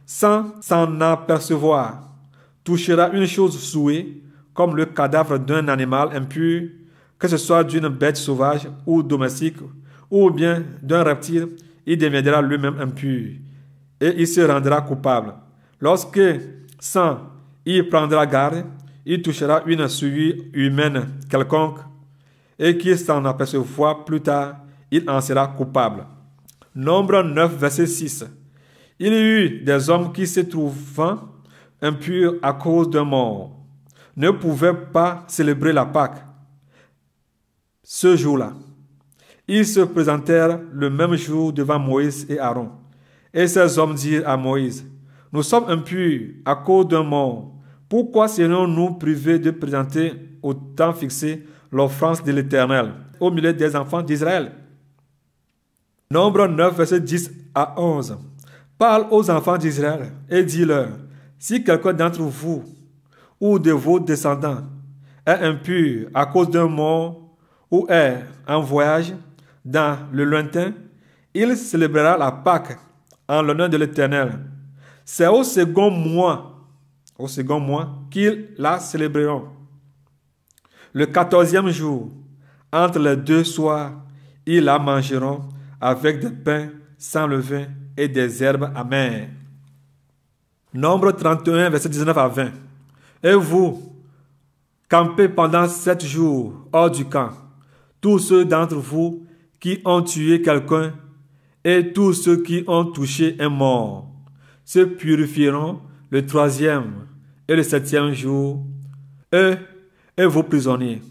sans s'en apercevoir, touchera une chose souillée, comme le cadavre d'un animal impur, que ce soit d'une bête sauvage ou domestique, ou bien d'un reptile, il deviendra lui-même impur, et il se rendra coupable. Lorsque, sans y prendra garde, il touchera une souillure humaine quelconque, et qu'il s'en apercevoir plus tard, il en sera coupable. Nombre 9, verset 6. Il y eut des hommes qui, se trouvant impurs à cause d'un mort, ne pouvaient pas célébrer la Pâque ce jour-là. Ils se présentèrent le même jour devant Moïse et Aaron. Et ces hommes dirent à Moïse, « Nous sommes impurs à cause d'un mort. Pourquoi serions-nous privés de présenter au temps fixé l'offrande de l'Éternel au milieu des enfants d'Israël ?» Nombre 9, verset 10 à 11. Parle aux enfants d'Israël et dis-leur, si quelqu'un d'entre vous ou de vos descendants est impur à cause d'un mort ou est en voyage dans le lointain, il célébrera la Pâque en l'honneur de l'Éternel. C'est au second mois qu'ils la célébreront. Le 14e jour, entre les 2 soirs, ils la mangeront avec des pains sans levain et des herbes amères. Nombre 31, verset 19 à 20. Et vous, campez pendant 7 jours hors du camp, tous ceux d'entre vous qui ont tué quelqu'un et tous ceux qui ont touché un mort se purifieront le 3e et le 7e jour, eux et vos prisonniers.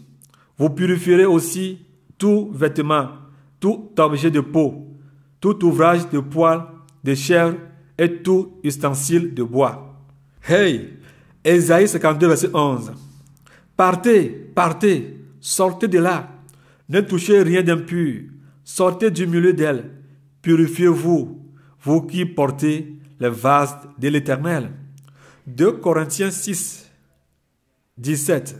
Vous purifierez aussi tout vêtement, tout objet de peau, tout ouvrage de poil, de chèvre et tout ustensile de bois. Hey! Ésaïe 52, verset 11. Partez, partez, sortez de là. Ne touchez rien d'impur. Sortez du milieu d'elle. Purifiez-vous, vous qui portez les vases de l'Éternel. 2 Corinthiens 6, 17.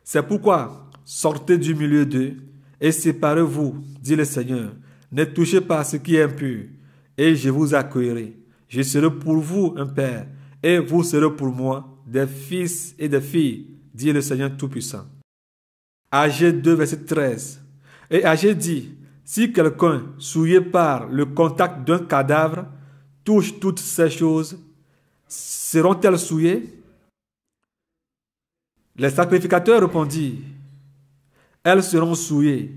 C'est pourquoi sortez du milieu d'eux et séparez-vous, dit le Seigneur. Ne touchez pas ce qui est impur, et je vous accueillerai. Je serai pour vous un père, et vous serez pour moi des fils et des filles, dit le Seigneur Tout-Puissant. Agé 2, verset 13. Et Agé dit, si quelqu'un, souillé par le contact d'un cadavre, touche toutes ces choses, seront-elles souillées? Les sacrificateurs répondirent, elles seront souillées.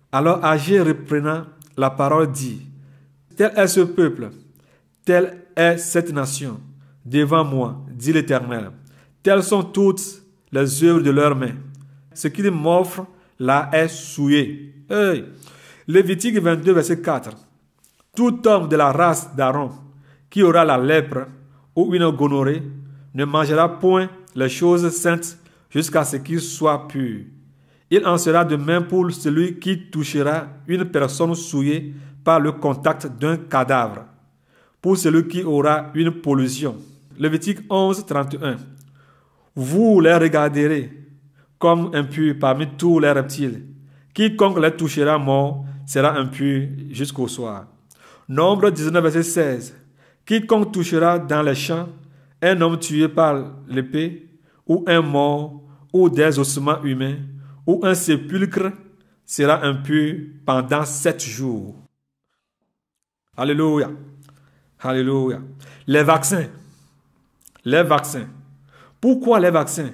Alors Agé, reprenant la parole, dit, tel est ce peuple, telle est cette nation, devant moi, dit l'Éternel. Telles sont toutes les œuvres de leurs mains. Ce qu'ils m'offrent là est souillé. Hey. Lévitique 22, verset 4. Tout homme de la race d'Aaron qui aura la lèpre ou une gonorrhée ne mangera point les choses saintes jusqu'à ce qu'il soit pur. Il en sera de même pour celui qui touchera une personne souillée par le contact d'un cadavre, pour celui qui aura une pollution. Lévitique 11, 31. Vous les regarderez comme impurs parmi tous les reptiles. Quiconque les touchera mort sera impur jusqu'au soir. Nombre 19, verset 16. Quiconque touchera dans les champs un homme tué par l'épée, ou un mort, ou des ossements humains, ou un sépulcre, sera impur pendant 7 jours. Alléluia. Alléluia. Les vaccins. Les vaccins. Pourquoi les vaccins?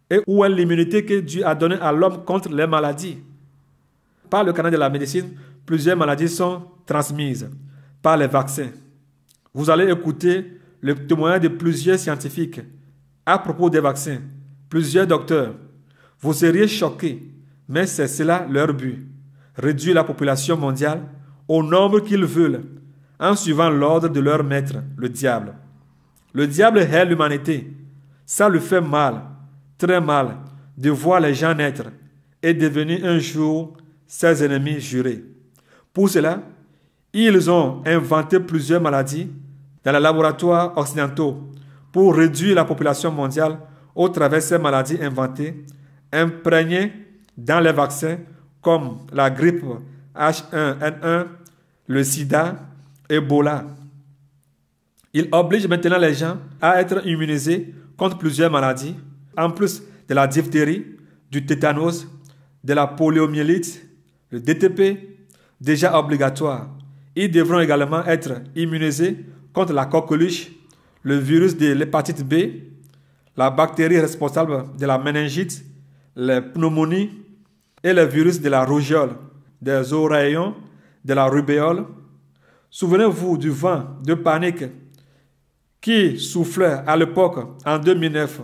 Et où est l'immunité que Dieu a donnée à l'homme contre les maladies? Par le canal de la médecine, plusieurs maladies sont transmises par les vaccins. Vous allez écouter le témoignage de plusieurs scientifiques à propos des vaccins, plusieurs docteurs. Vous seriez choqués, mais c'est cela leur but. Réduire la population mondiale au nombre qu'ils veulent, en suivant l'ordre de leur maître, le diable. Le diable hait l'humanité. Ça lui fait mal, très mal, de voir les gens naître et devenir un jour ses ennemis jurés. Pour cela, ils ont inventé plusieurs maladies dans les laboratoires occidentaux pour réduire la population mondiale au travers de ces maladies inventées, imprégnées dans les vaccins comme la grippe H1N1, le sida, Ebola. Ils obligent maintenant les gens à être immunisés contre plusieurs maladies, en plus de la diphtérie, du tétanos, de la poliomyélite, le DTP, déjà obligatoire. Ils devront également être immunisés contre la coqueluche, le virus de l'hépatite B, la bactérie responsable de la méningite, les pneumonies et le virus de la rougeole, des oreillons, de la rubéole. Souvenez-vous du vent de panique qui soufflait à l'époque en 2009.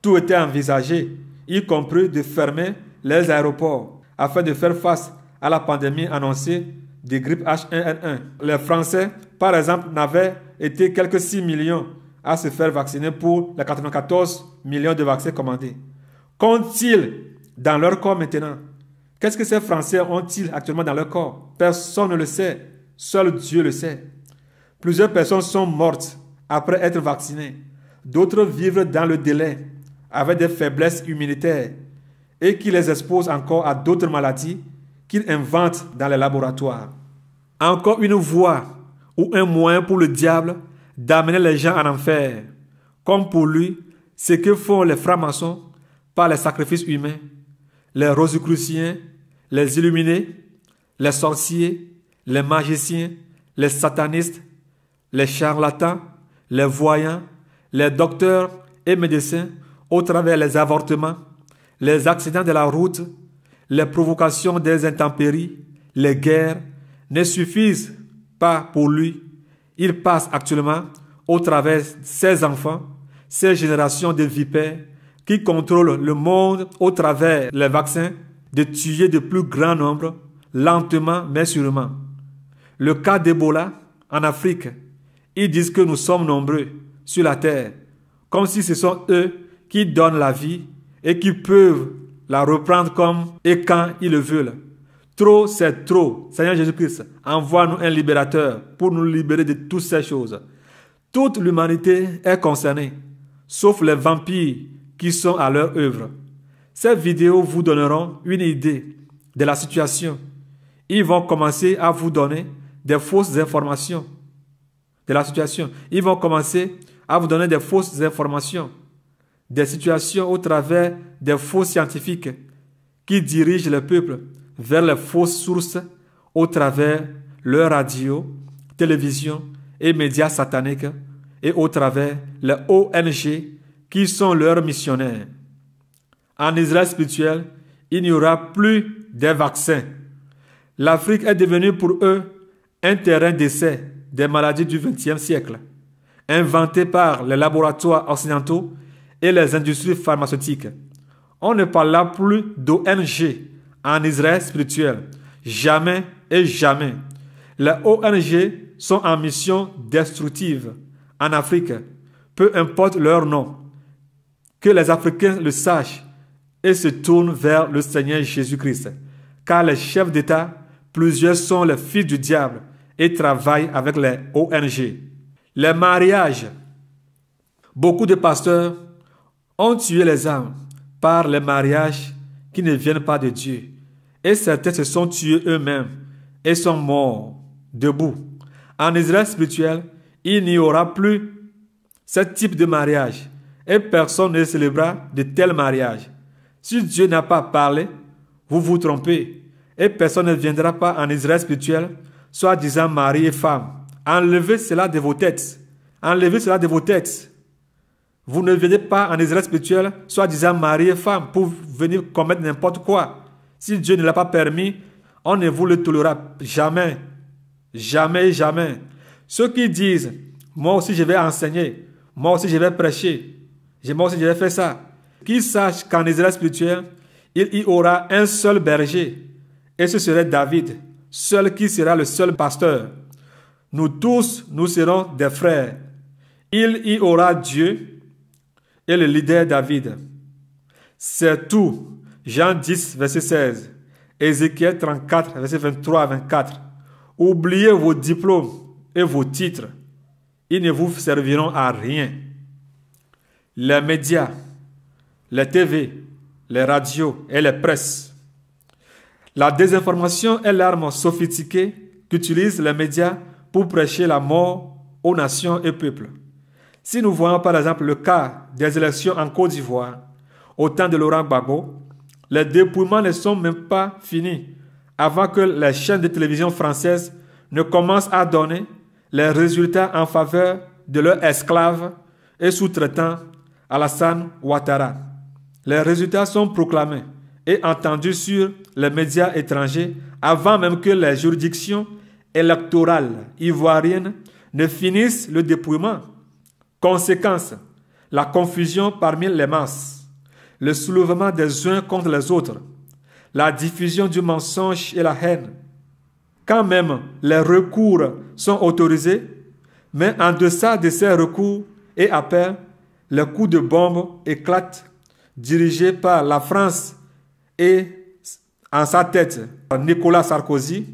Tout était envisagé, y compris de fermer les aéroports afin de faire face à la pandémie annoncée de grippe H1N1. Les Français, par exemple, n'avaient été quelques 6 millions à se faire vacciner pour les 94 millions de vaccins commandés. Qu'ont-ils dans leur corps maintenant? Qu'est-ce que ces Français ont-ils actuellement dans leur corps? Personne ne le sait. Seul Dieu le sait. Plusieurs personnes sont mortes après être vaccinées. D'autres vivent dans le délai avec des faiblesses immunitaires et qui les exposent encore à d'autres maladies qu'ils inventent dans les laboratoires. Encore une voie ou un moyen pour le diable d'amener les gens en enfer, comme pour lui, ce que font les francs-maçons par les sacrifices humains, les rosicruciens, les illuminés, les sorciers, les magiciens, les satanistes, les charlatans, les voyants, les docteurs et médecins au travers les avortements, les accidents de la route, les provocations des intempéries, les guerres ne suffisent pas pour lui. Il passe actuellement au travers ses enfants, ces générations de vipères qui contrôlent le monde au travers les vaccins, de tuer de plus grand nombre, lentement mais sûrement. le cas d'Ebola en Afrique, ils disent que nous sommes nombreux sur la terre, comme si ce sont eux qui donnent la vie et qui peuvent la reprendre comme et quand ils le veulent. Trop, c'est trop. Seigneur Jésus-Christ, envoie-nous un libérateur pour nous libérer de toutes ces choses. Toute l'humanité est concernée, sauf les vampires qui sont à leur œuvre. Ces vidéos vous donneront une idée de la situation. Ils vont commencer à vous donner des fausses informations de la situation. Ils vont commencer à vous donner des fausses informations des situations au travers des faux scientifiques qui dirigent le peuple vers les fausses sources au travers leurs radios, télévision et médias sataniques et au travers les ONG qui sont leurs missionnaires. En Israël spirituel, il n'y aura plus de vaccins. L'Afrique est devenue pour eux un terrain d'essai des maladies du XXe siècle, inventées par les laboratoires occidentaux et les industries pharmaceutiques. On ne parle là plus d'ONG en Israël spirituel. Jamais et jamais. Les ONG sont en mission destructive en Afrique, peu importe leur nom. Que les Africains le sachent et se tournent vers le Seigneur Jésus-Christ. Car les chefs d'État, plusieurs sont les fils du diable et travaillent avec les ONG. Les mariages. Beaucoup de pasteurs ont tué les âmes par les mariages qui ne viennent pas de Dieu. Et certains se sont tués eux-mêmes et sont morts debout. En Israël spirituel, il n'y aura plus ce type de mariage et personne ne célébrera de tels mariages. Si Dieu n'a pas parlé, vous vous trompez et personne ne viendra pas en Israël spirituel, soit disant mari et femme. Enlevez cela de vos têtes. Enlevez cela de vos têtes. Vous ne venez pas en Israël spirituel, soit disant mari et femme, pour venir commettre n'importe quoi. Si Dieu ne l'a pas permis, on ne vous le tolérera jamais. Jamais, jamais. Ceux qui disent, moi aussi je vais enseigner, moi aussi je vais prêcher, moi aussi je vais faire ça, qu'ils sachent qu'en Israël spirituel, il y aura un seul berger, et ce serait David, seul qui sera le seul pasteur. Nous tous, nous serons des frères. Il y aura Dieu et le leader David. C'est tout. Jean 10, verset 16. Ézéchiel 34, verset 23 à 24. Oubliez vos diplômes et vos titres. Ils ne vous serviront à rien. Les médias, les TV, les radios et les presses. La désinformation est l'arme sophistiquée qu'utilisent les médias pour prêcher la mort aux nations et peuples. Si nous voyons par exemple le cas des élections en Côte d'Ivoire, au temps de Laurent Gbagbo, les dépouillements ne sont même pas finis avant que les chaînes de télévision françaises ne commencent à donner les résultats en faveur de leurs esclaves et sous-traitants Alassane Ouattara. Les résultats sont proclamés et entendus sur les médias étrangers avant même que les juridictions électorales ivoiriennes ne finissent le dépouillement. Conséquence, la confusion parmi les masses, le soulèvement des uns contre les autres, la diffusion du mensonge et la haine. Quand même les recours sont autorisés, mais en deçà de ces recours et appels, les coups de bombe éclatent, dirigés par la France et en sa tête par Nicolas Sarkozy,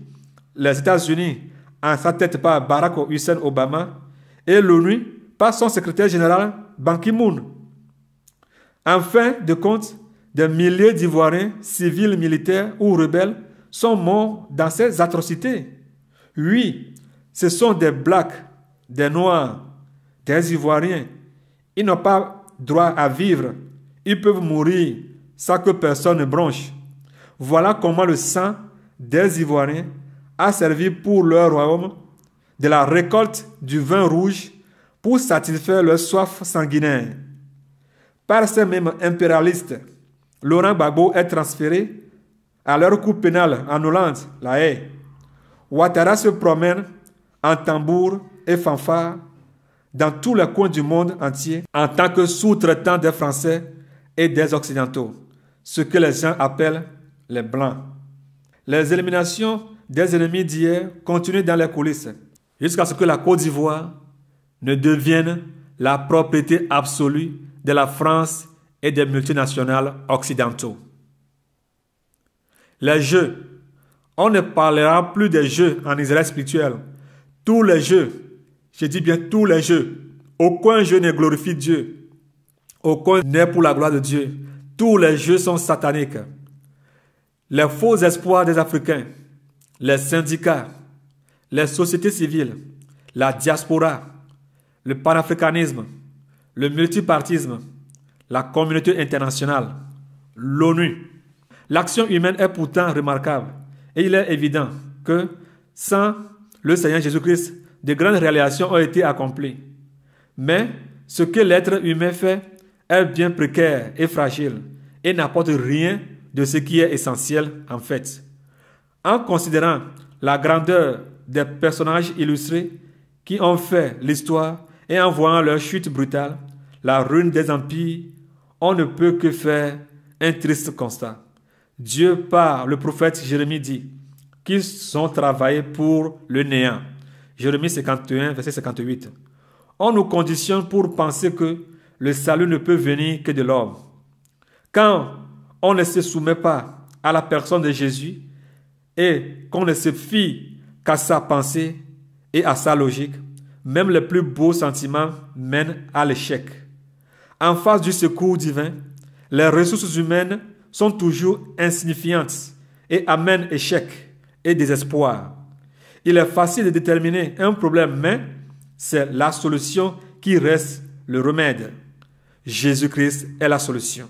les États-Unis en sa tête par Barack Hussein Obama et l'ONU par son secrétaire général Ban Ki-moon. En fin de compte, des milliers d'Ivoiriens, civils, militaires ou rebelles sont morts dans ces atrocités. Oui, ce sont des Blacks, des Noirs, des Ivoiriens. Ils n'ont pas droit à vivre. Ils peuvent mourir sans que personne ne bronche. Voilà comment le sang des Ivoiriens a servi pour leur royaume de la récolte du vin rouge pour satisfaire leur soif sanguinaire. Par ces mêmes impérialistes, Laurent Gbagbo est transféré à leur cour pénale en Hollande, La Haye. Ouattara se promène en tambour et fanfare dans tous les coins du monde entier en tant que sous-traitant des Français et des Occidentaux, ce que les gens appellent les Blancs. Les éliminations des ennemis d'hier continuent dans les coulisses, jusqu'à ce que la Côte d'Ivoire ne devienne la propriété absolue de la France et des multinationales occidentaux. Les jeux. On ne parlera plus des jeux en Israël spirituel. Tous les jeux, je dis bien tous les jeux, aucun jeu ne glorifie Dieu. Aucun n'est pour la gloire de Dieu. Tous les jeux sont sataniques. Les faux espoirs des Africains, les syndicats, les sociétés civiles, la diaspora, le panafricanisme, le multipartisme, la communauté internationale, l'ONU. L'action humaine est pourtant remarquable et il est évident que sans le Seigneur Jésus-Christ, de grandes réalisations ont été accomplies. Mais ce que l'être humain fait est bien précaire et fragile et n'apporte rien de ce qui est essentiel en fait. En considérant la grandeur des personnages illustrés qui ont fait l'histoire et en voyant leur chute brutale, la ruine des empires, on ne peut que faire un triste constat. Dieu, par le prophète Jérémie, dit qu'ils ont travaillé pour le néant. Jérémie 51, verset 58. On nous conditionne pour penser que le salut ne peut venir que de l'homme. Quand on ne se soumet pas à la personne de Jésus et qu'on ne se fie qu'à sa pensée et à sa logique, même les plus beaux sentiments mènent à l'échec. En face du secours divin, les ressources humaines sont toujours insignifiantes et amènent échec et désespoir. Il est facile de déterminer un problème, mais c'est la solution qui reste le remède. Jésus-Christ est la solution.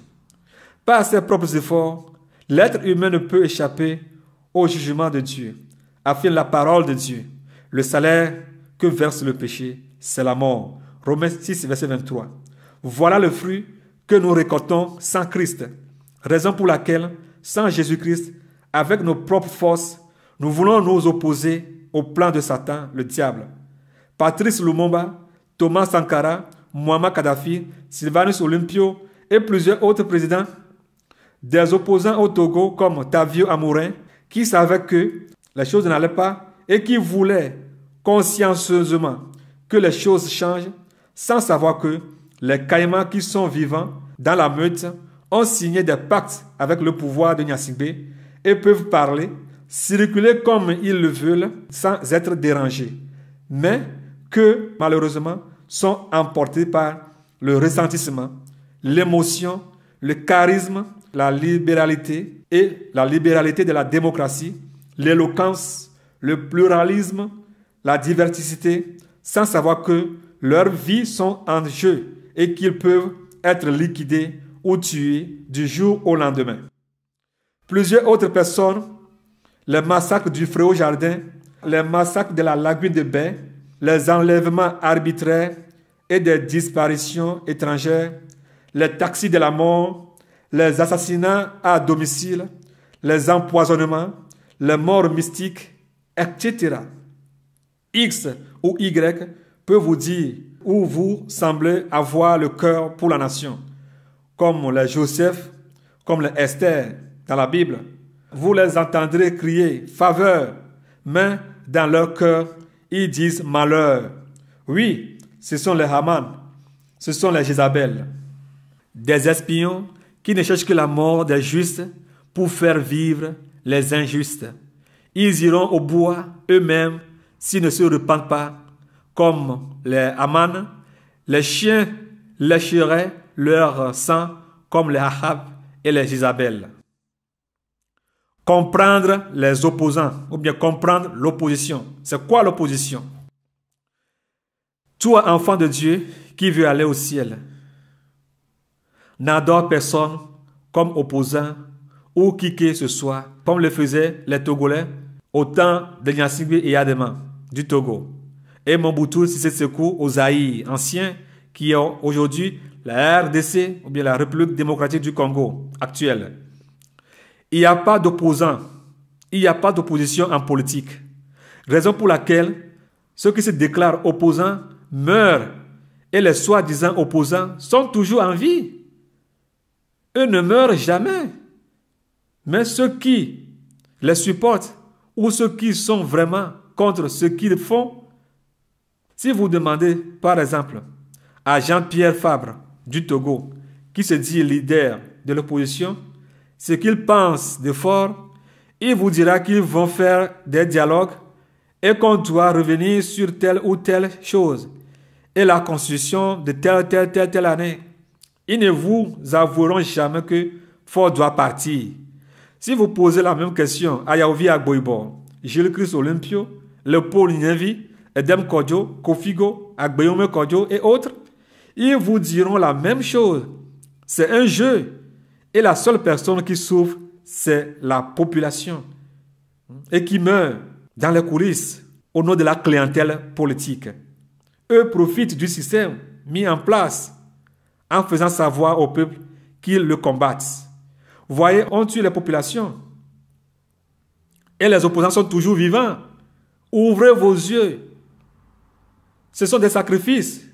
Par ses propres efforts, l'être humain ne peut échapper au jugement de Dieu, affirme la parole de Dieu. Le salaire que verse le péché, c'est la mort. Romains 6, verset 23. Voilà le fruit que nous récoltons sans Christ. Raison pour laquelle, sans Jésus-Christ, avec nos propres forces, nous voulons nous opposer au plan de Satan, le diable. Patrice Lumumba, Thomas Sankara, Muammar Kadhafi, Sylvanus Olympio et plusieurs autres présidents, des opposants au Togo comme Tavio Amorin, qui savaient que les choses n'allaient pas et qui voulaient consciencieusement que les choses changent, sans savoir que les Caïmans qui sont vivants dans la meute ont signé des pactes avec le pouvoir de Gnassingbé et peuvent parler, circuler comme ils le veulent sans être dérangés, mais que malheureusement sont emportés par le ressentiment, l'émotion, le charisme, la libéralité et la libéralité de la démocratie, l'éloquence, le pluralisme, la diversité, sans savoir que leurs vies sont en jeu et qu'ils peuvent être liquidés ou tués du jour au lendemain. Plusieurs autres personnes, les massacres du Fréau Jardin, les massacres de la lagune de Bain, les enlèvements arbitraires et des disparitions étrangères, les taxis de la mort, les assassinats à domicile, les empoisonnements, les morts mystiques, etc. X ou Y peut vous dire où vous semblez avoir le cœur pour la nation, comme les Joseph, comme les Esther dans la Bible. Vous les entendrez crier « faveur », mais dans leur cœur, ils disent « malheur ». Oui, ce sont les Haman, ce sont les Jézabel. Des espions qui ne cherchent que la mort des justes pour faire vivre les injustes. Ils iront au bois eux-mêmes s'ils ne se repentent pas. Comme les Haman, les chiens lécheraient leur sang comme les Ahab et les Jézabel. Comprendre les opposants, ou bien comprendre l'opposition. C'est quoi l'opposition? Toi, enfant de Dieu, qui veut aller au ciel, n'adore personne comme opposant ou qui que ce soit, comme le faisaient les Togolais au temps de Gnassingbé et Adema du Togo, et Mobutu Sese Seko au Zaïre ancien, qui est aujourd'hui la RDC, ou bien la République démocratique du Congo actuelle. Il n'y a pas d'opposant, il n'y a pas d'opposition en politique. Raison pour laquelle ceux qui se déclarent opposants meurent et les soi-disant opposants sont toujours en vie. Eux ne meurent jamais. Mais ceux qui les supportent ou ceux qui sont vraiment contre ce qu'ils font? Si vous demandez, par exemple, à Jean-Pierre Fabre du Togo, qui se dit leader de l'opposition, ce qu'il pense de fort, il vous dira qu'ils vont faire des dialogues et qu'on doit revenir sur telle ou telle chose et la constitution de telle année. Ils ne vous avoueront jamais que Ford doit partir. Si vous posez la même question à Yaovi Agboibo, Gilles Christ Olympio, Léopold Ninevi, Edem Kodjo, Kofigo, Agbeyome Kodjo et autres, ils vous diront la même chose. C'est un jeu. Et la seule personne qui souffre, c'est la population. Et qui meurt dans les coulisses au nom de la clientèle politique. Eux profitent du système mis en place en faisant savoir au peuple qu'ils le combattent. Vous voyez, on tue les populations. Et les opposants sont toujours vivants. Ouvrez vos yeux. Ce sont des sacrifices.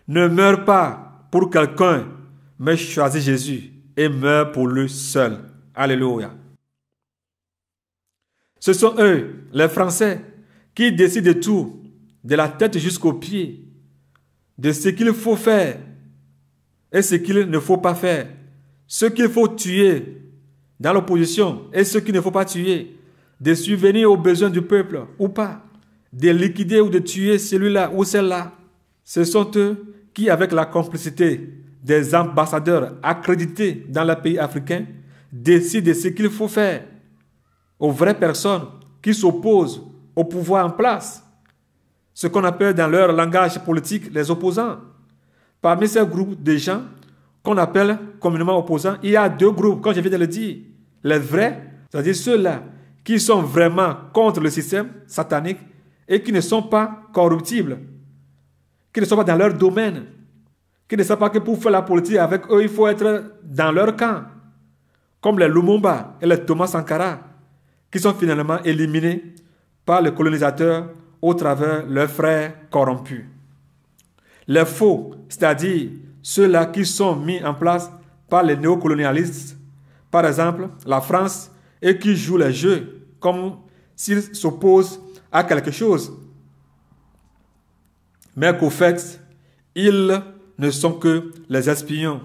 Ne meurs pas pour quelqu'un, mais choisis Jésus et meurs pour lui seul. Alléluia. Ce sont eux, les Français, qui décident de tout, de la tête jusqu'aux pieds, de ce qu'il faut faire et ce qu'il ne faut pas faire, ce qu'il faut tuer dans l'opposition et ce qu'il ne faut pas tuer, de subvenir aux besoins du peuple ou pas, de liquider ou de tuer celui-là ou celle-là. Ce sont eux qui, avec la complicité des ambassadeurs accrédités dans les pays africains, décident de ce qu'il faut faire aux vraies personnes qui s'opposent au pouvoir en place, ce qu'on appelle dans leur langage politique les opposants. Parmi ces groupes de gens qu'on appelle communément opposants, il y a deux groupes, comme je viens de le dire. Les vrais, c'est-à-dire ceux-là qui sont vraiment contre le système satanique et qui ne sont pas corruptibles, qui ne sont pas dans leur domaine, qui ne savent pas que pour faire la politique avec eux, il faut être dans leur camp, comme les Lumumba et les Thomas Sankara, qui sont finalement éliminés par les colonisateurs au travers leurs frères corrompus. Les faux, c'est-à-dire ceux-là qui sont mis en place par les néocolonialistes, par exemple la France, et qui jouent les jeux comme s'ils s'opposent à quelque chose, mais qu'au fait, ils ne sont que les espions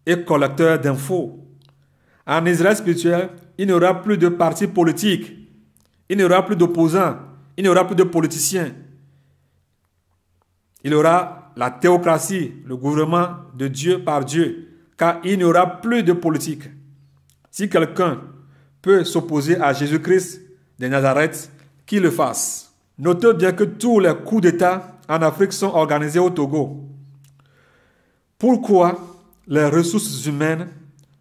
et collecteurs d'infos. En Israël spirituel, il n'y aura plus de partis politiques, il n'y aura plus d'opposants, il n'y aura plus de politiciens. Il y aura la théocratie, le gouvernement de Dieu par Dieu, car il n'y aura plus de politique. Si quelqu'un peut s'opposer à Jésus-Christ de Nazareth, qu'il le fasse. Notez bien que tous les coups d'État en Afrique sont organisés au Togo. Pourquoi les ressources humaines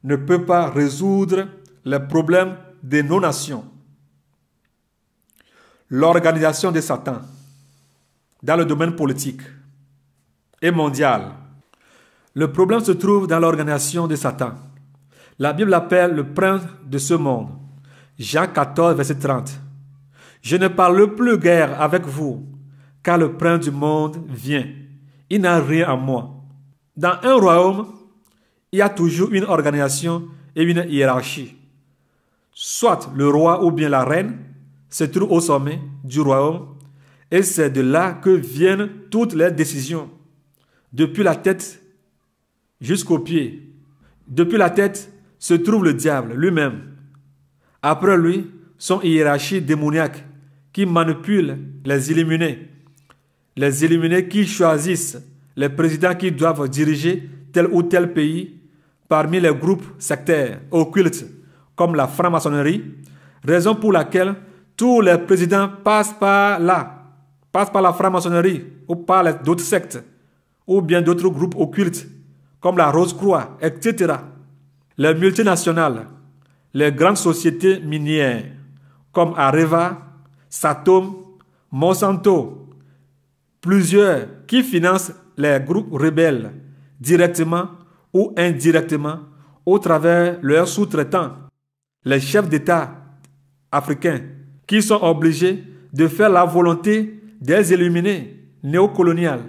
ne peuvent pas résoudre les problèmes de nos nations? L'organisation de Satan dans le domaine politique et mondial. Le problème se trouve dans l'organisation de Satan. La Bible l'appelle le prince de ce monde. Jean 14, verset 30. Je ne parle plus guère avec vous, car le prince du monde vient. Il n'a rien à moi. Dans un royaume, il y a toujours une organisation et une hiérarchie. Soit le roi ou bien la reine se trouve au sommet du royaume et c'est de là que viennent toutes les décisions. Depuis la tête jusqu'aux pieds. Depuis la tête se trouve le diable lui-même. Après lui, son hiérarchie démoniaque qui manipule les illuminés. Les illuminés qui choisissent les présidents qui doivent diriger tel ou tel pays parmi les groupes sectaires occultes comme la franc-maçonnerie, raison pour laquelle tous les présidents passent par là, passent par la franc-maçonnerie ou par d'autres sectes ou bien d'autres groupes occultes comme la Rose-Croix, etc. Les multinationales, les grandes sociétés minières comme Areva, Satom, Monsanto, plusieurs qui financent les groupes rebelles directement ou indirectement au travers leurs sous-traitants, les chefs d'État africains qui sont obligés de faire la volonté des illuminés néocoloniales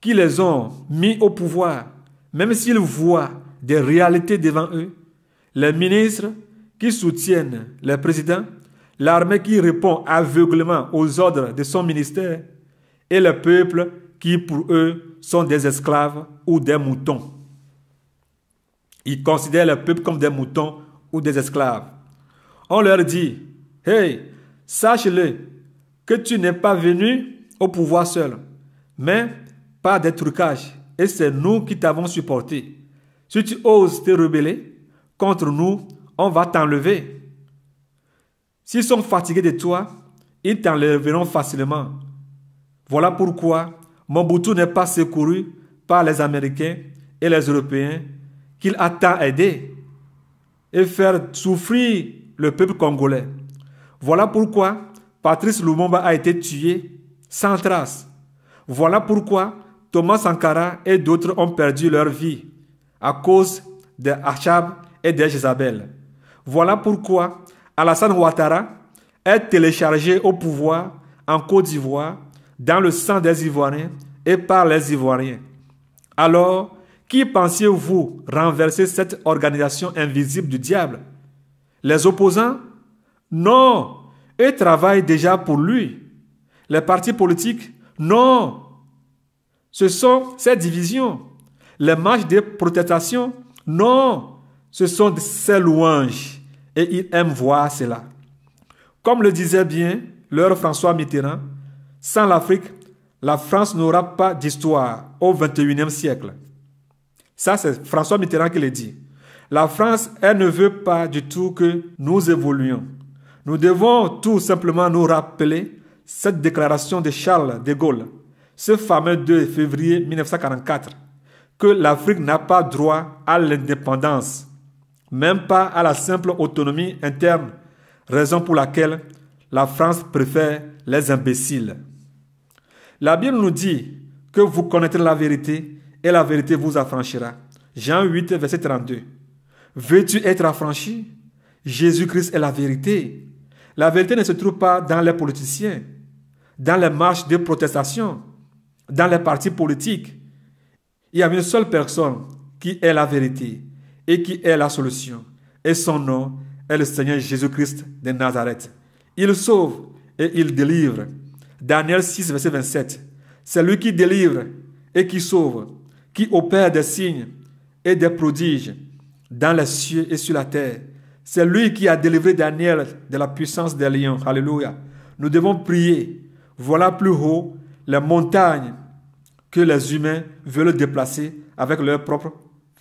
qui les ont mis au pouvoir, même s'ils voient des réalités devant eux. Les ministres qui soutiennent les présidents l'armée qui répond aveuglément aux ordres de son ministère, et le peuple qui pour eux sont des esclaves ou des moutons. Ils considèrent le peuple comme des moutons ou des esclaves. On leur dit, « Hey, sache-le que tu n'es pas venu au pouvoir seul, mais par des trucages, et c'est nous qui t'avons supporté. Si tu oses te rebeller contre nous, on va t'enlever. S'ils sont fatigués de toi, ils t'enlèveront facilement. Voilà pourquoi Mobutu n'est pas secouru par les Américains et les Européens qu'il a tant aidé et faire souffrir le peuple congolais. Voilà pourquoi Patrice Lumumba a été tué sans trace. Voilà pourquoi Thomas Sankara et d'autres ont perdu leur vie à cause des Achab et des Jézabel. Voilà pourquoi Alassane Ouattara est téléchargé au pouvoir en Côte d'Ivoire dans le sang des Ivoiriens et par les Ivoiriens. Alors, qui pensiez-vous renverser cette organisation invisible du diable? Les opposants? Non, eux travaillent déjà pour lui. Les partis politiques? Non. Ce sont ces divisions. Les marches de protestation? Non. Ce sont ces louanges. Et ils aiment voir cela. Comme le disait bien leur François Mitterrand, sans l'Afrique, la France n'aura pas d'histoire au XXIe siècle. Ça, c'est François Mitterrand qui le dit. La France, elle ne veut pas du tout que nous évoluions. Nous devons tout simplement nous rappeler cette déclaration de Charles de Gaulle, ce fameux 2 février 1944, que l'Afrique n'a pas droit à l'indépendance, même pas à la simple autonomie interne, raison pour laquelle la France préfère les imbéciles. La Bible nous dit que vous connaîtrez la vérité et la vérité vous affranchira. Jean 8, verset 32. Veux-tu être affranchi? Jésus-Christ est la vérité. La vérité ne se trouve pas dans les politiciens, dans les marches de protestation, dans les partis politiques. Il y a une seule personne qui est la vérité et qui est la solution. Et son nom est le Seigneur Jésus-Christ de Nazareth. Il sauve et il délivre. Daniel 6, verset 27. C'est lui qui délivre et qui sauve, qui opère des signes et des prodiges dans les cieux et sur la terre. C'est lui qui a délivré Daniel de la puissance des lions. Alléluia. Nous devons prier. Voilà plus haut les montagnes que les humains veulent déplacer avec leur propre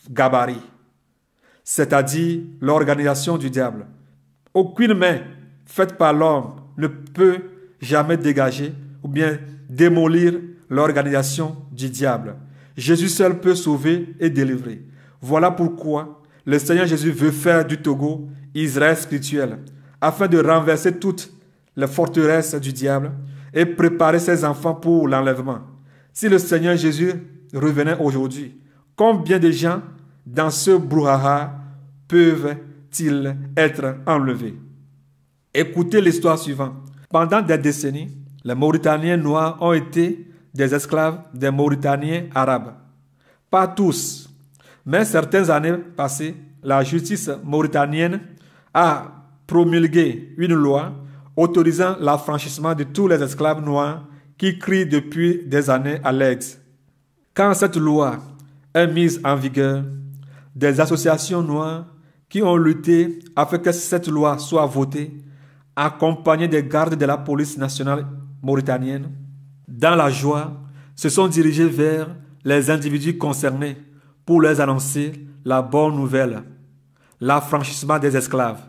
gabarit, c'est-à-dire l'organisation du diable. Aucune main faite par l'homme ne peut jamais dégager ou bien démolir l'organisation du diable. Jésus seul peut sauver et délivrer. Voilà pourquoi le Seigneur Jésus veut faire du Togo Israël spirituel, afin de renverser toutes les forteresses du diable et préparer ses enfants pour l'enlèvement. Si le Seigneur Jésus revenait aujourd'hui, combien de gens dans ce brouhaha peuvent-ils être enlevés? Écoutez l'histoire suivante. Pendant des décennies, les Mauritaniens noirs ont été des esclaves des Mauritaniens arabes. Pas tous, mais certaines années passées, la justice mauritanienne a promulgué une loi autorisant l'affranchissement de tous les esclaves noirs qui crient depuis des années à l'aide. Quand cette loi est mise en vigueur, des associations noires qui ont lutté afin que cette loi soit votée, accompagnés des gardes de la police nationale mauritanienne, dans la joie, se sont dirigés vers les individus concernés pour leur annoncer la bonne nouvelle, l'affranchissement des esclaves,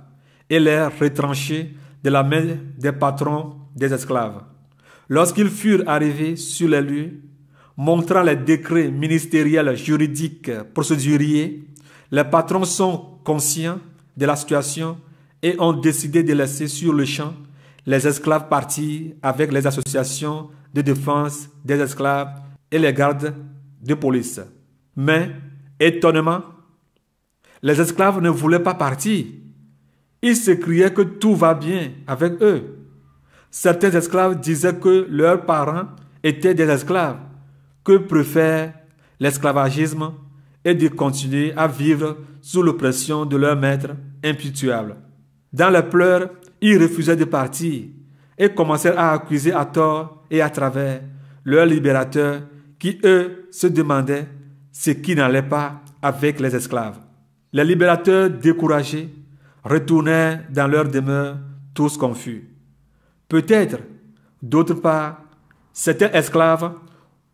et les retrancher de la main des patrons des esclaves. Lorsqu'ils furent arrivés sur les lieux, montrant les décrets ministériels, juridiques, procéduriers, les patrons sont conscients de la situation et ont décidé de laisser sur le champ les esclaves partir avec les associations de défense des esclaves et les gardes de police. Mais, étonnamment, les esclaves ne voulaient pas partir. Ils se criaient que tout va bien avec eux. Certains esclaves disaient que leurs parents étaient des esclaves, que préfèrent l'esclavagisme et de continuer à vivre sous l'oppression de leur maître impitoyable. Dans les pleurs ils refusaient de partir et commencèrent à accuser à tort et à travers leurs libérateurs qui, eux, se demandaient ce qui n'allait pas avec les esclaves. Les libérateurs, découragés, retournèrent dans leur demeure, tous confus. Peut-être, d'autre part, certains esclaves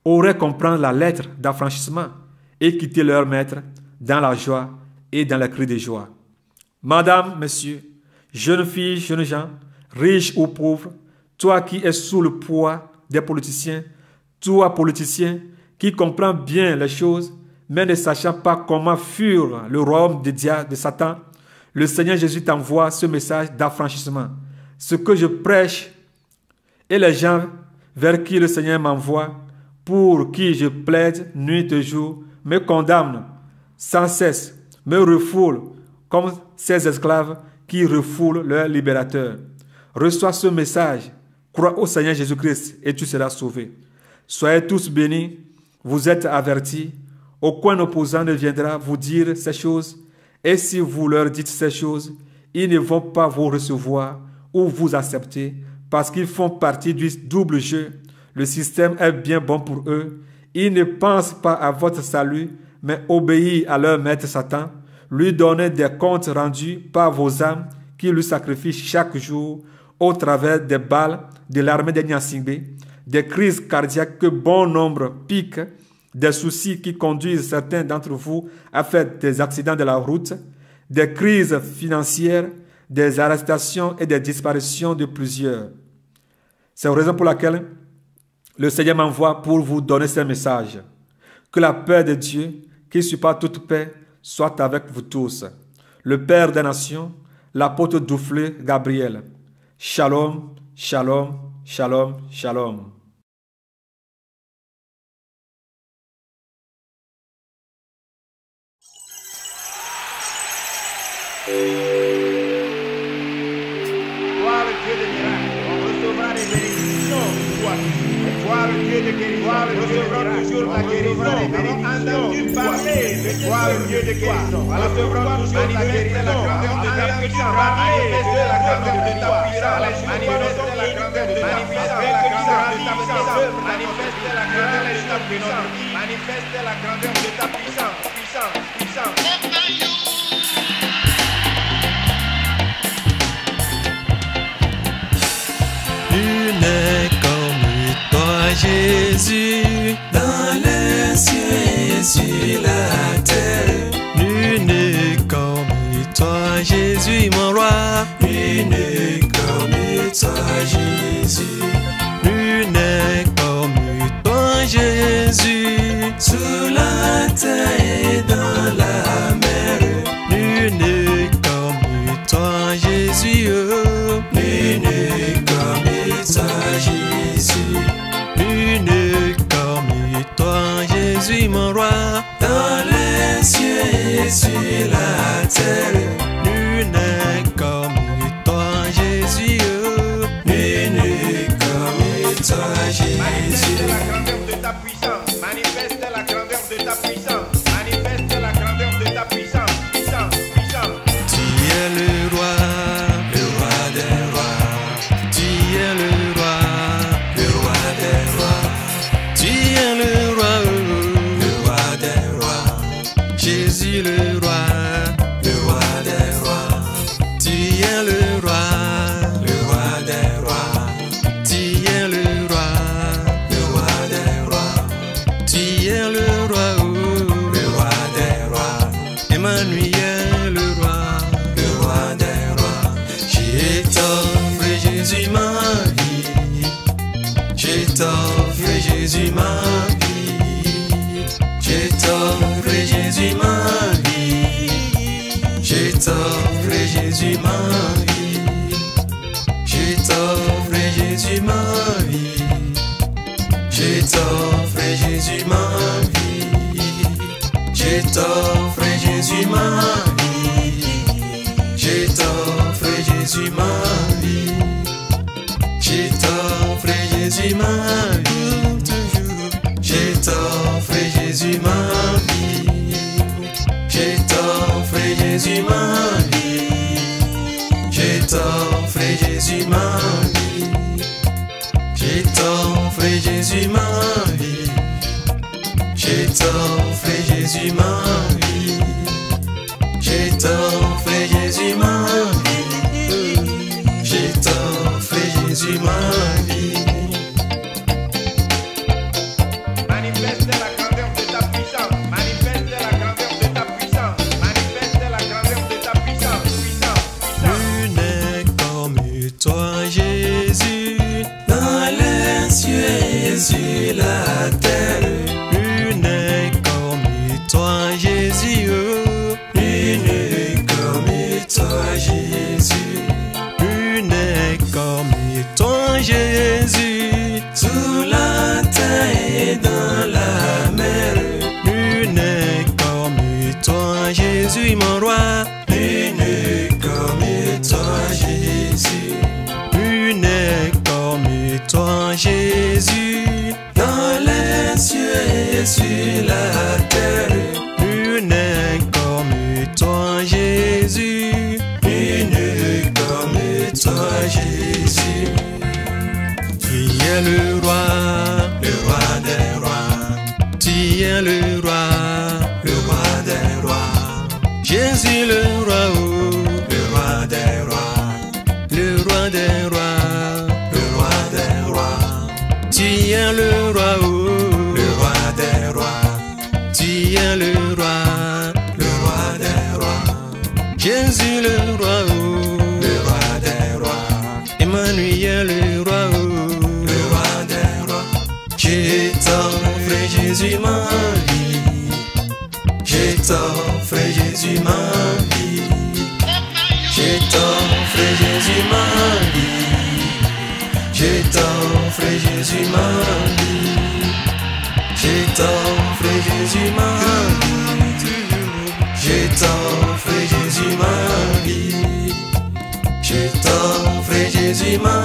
auraient compris la lettre d'affranchissement et quitté leur maître dans la joie et dans les cris de joie. Madame, monsieur, jeunes filles, jeunes gens, riches ou pauvres, toi qui es sous le poids des politiciens, toi politicien qui comprends bien les choses, mais ne sachant pas comment fuir le royaume de Satan, le Seigneur Jésus t'envoie ce message d'affranchissement. Ce que je prêche et les gens vers qui le Seigneur m'envoie, pour qui je plaide nuit et jour, me condamnent sans cesse, me refoulent comme ces esclaves qui refoulent leur libérateur. Reçois ce message, crois au Seigneur Jésus-Christ et tu seras sauvé. Soyez tous bénis, vous êtes avertis, aucun opposant ne viendra vous dire ces choses, et si vous leur dites ces choses, ils ne vont pas vous recevoir ou vous accepter, parce qu'ils font partie du double jeu. Le système est bien bon pour eux. Ils ne pensent pas à votre salut, mais obéir à leur maître Satan, lui donner des comptes rendus par vos âmes qui lui sacrifient chaque jour au travers des balles de l'armée des Nyasingbe, des crises cardiaques que bon nombre piquent, des soucis qui conduisent certains d'entre vous à faire des accidents de la route, des crises financières, des arrestations et des disparitions de plusieurs. C'est la raison pour laquelle le Seigneur m'envoie pour vous donner ce message. Que la paix de Dieu, qui surpasse toute paix, soit avec vous tous. Le Père des nations, l'apôtre Doufflé Gabriel. Shalom, shalom, shalom, shalom. Gloire au Dieu des miracles, on recevra les bénédictions de toi. Gloire au Dieu de guérison, on recevra toujours la guérison. Avons entendu parler de gloire au Dieu de guérison. On recevra toujours la guérison. Que tu manifestes la grandeur de ta puissance. Manifeste la grandeur de ta puissance. Manifeste la grandeur de ta puissance. Manifeste la grandeur de ta puissance. Puissance, puissance. Nul n'est comme toi, Jésus, dans les cieux et sur la terre. Nul n'est comme toi, Jésus, mon roi. Nul n'est comme toi, Jésus. Nul n'est comme toi, Jésus, sous la terre et dans la mer. Nul n'est comme toi, Jésus. Oh. Nul n'est comme toi, Jésus. Nul n'est comme toi, Jésus, mon roi. Dans les cieux et sur la terre. Nul n'est comme toi, Jésus. Oh. Nul n'est comme toi, Jésus. Manifeste la grandeur de ta puissance. Manifeste la grandeur de ta puissance. Manifeste la grandeur de ta puissance. Puissance, puissance. Tu es le roi des rois. Tu es le roi des rois. Tu es le roi des rois. Jésus le roi des rois. Tu es le roi des rois. Tu es le roi des rois. Tu es le roi des rois. Emmanuel le roi des rois. Je t'offre Jésus ma vie. Je t'offre Jésus ma vie. Je t'offre Jésus ma vie. Je t'offre Jésus ma vie. Je t'offre Jésus ma vie. Je t'offre Jésus ma vie. Je t'offre Jésus ma vie. Je t'offre Jésus ma vie. Je t'offre Jésus ma vie. Je t'offre Jésus ma vie. Je t'offre Jésus ma vie. Je t'offre Jésus ma vie. Je t'offre Jésus ma vie. Je t'offre Jésus ma vie. Je t'offre Jésus ma vie. Manifeste la grandeur de ta puissance. Manifeste la grandeur de ta puissance. Manifeste la grandeur de ta puissance. Nul n'est comme toi, Jésus, dans les cieux et sur la terre. Nul n'est comme toi, Jésus. Nul n'est comme toi, Jésus. Nul n'est comme toi, Jésus, sous la terre et dans la mer. Nul n'est comme toi, Jésus, mon roi. Nul n'est comme toi, Jésus. Nul n'est comme toi, Jésus, dans les cieux et sur la terre. Nul n'est comme toi, Jésus. Nul n'est comme toi, Jésus. Tu es le roi des rois. Tu es le roi des rois. Jésus le roi, oh, le roi des rois, le roi des rois, le roi des rois. Tu es le roi, oh, le roi des rois. Tu es le roi des rois. Jésus le roi, oh, le roi des rois. Emmanuel le roi, oh, le roi des rois. Je t'offre Jésus ma vie. Je t'offre Jésus ma vie. Je t'offre Jésus ma vie. Je t'offre Jésus ma vie. Je t'offre Jésus ma vie. Je t'offre Jésus ma vie. Je t'offre Jésus ma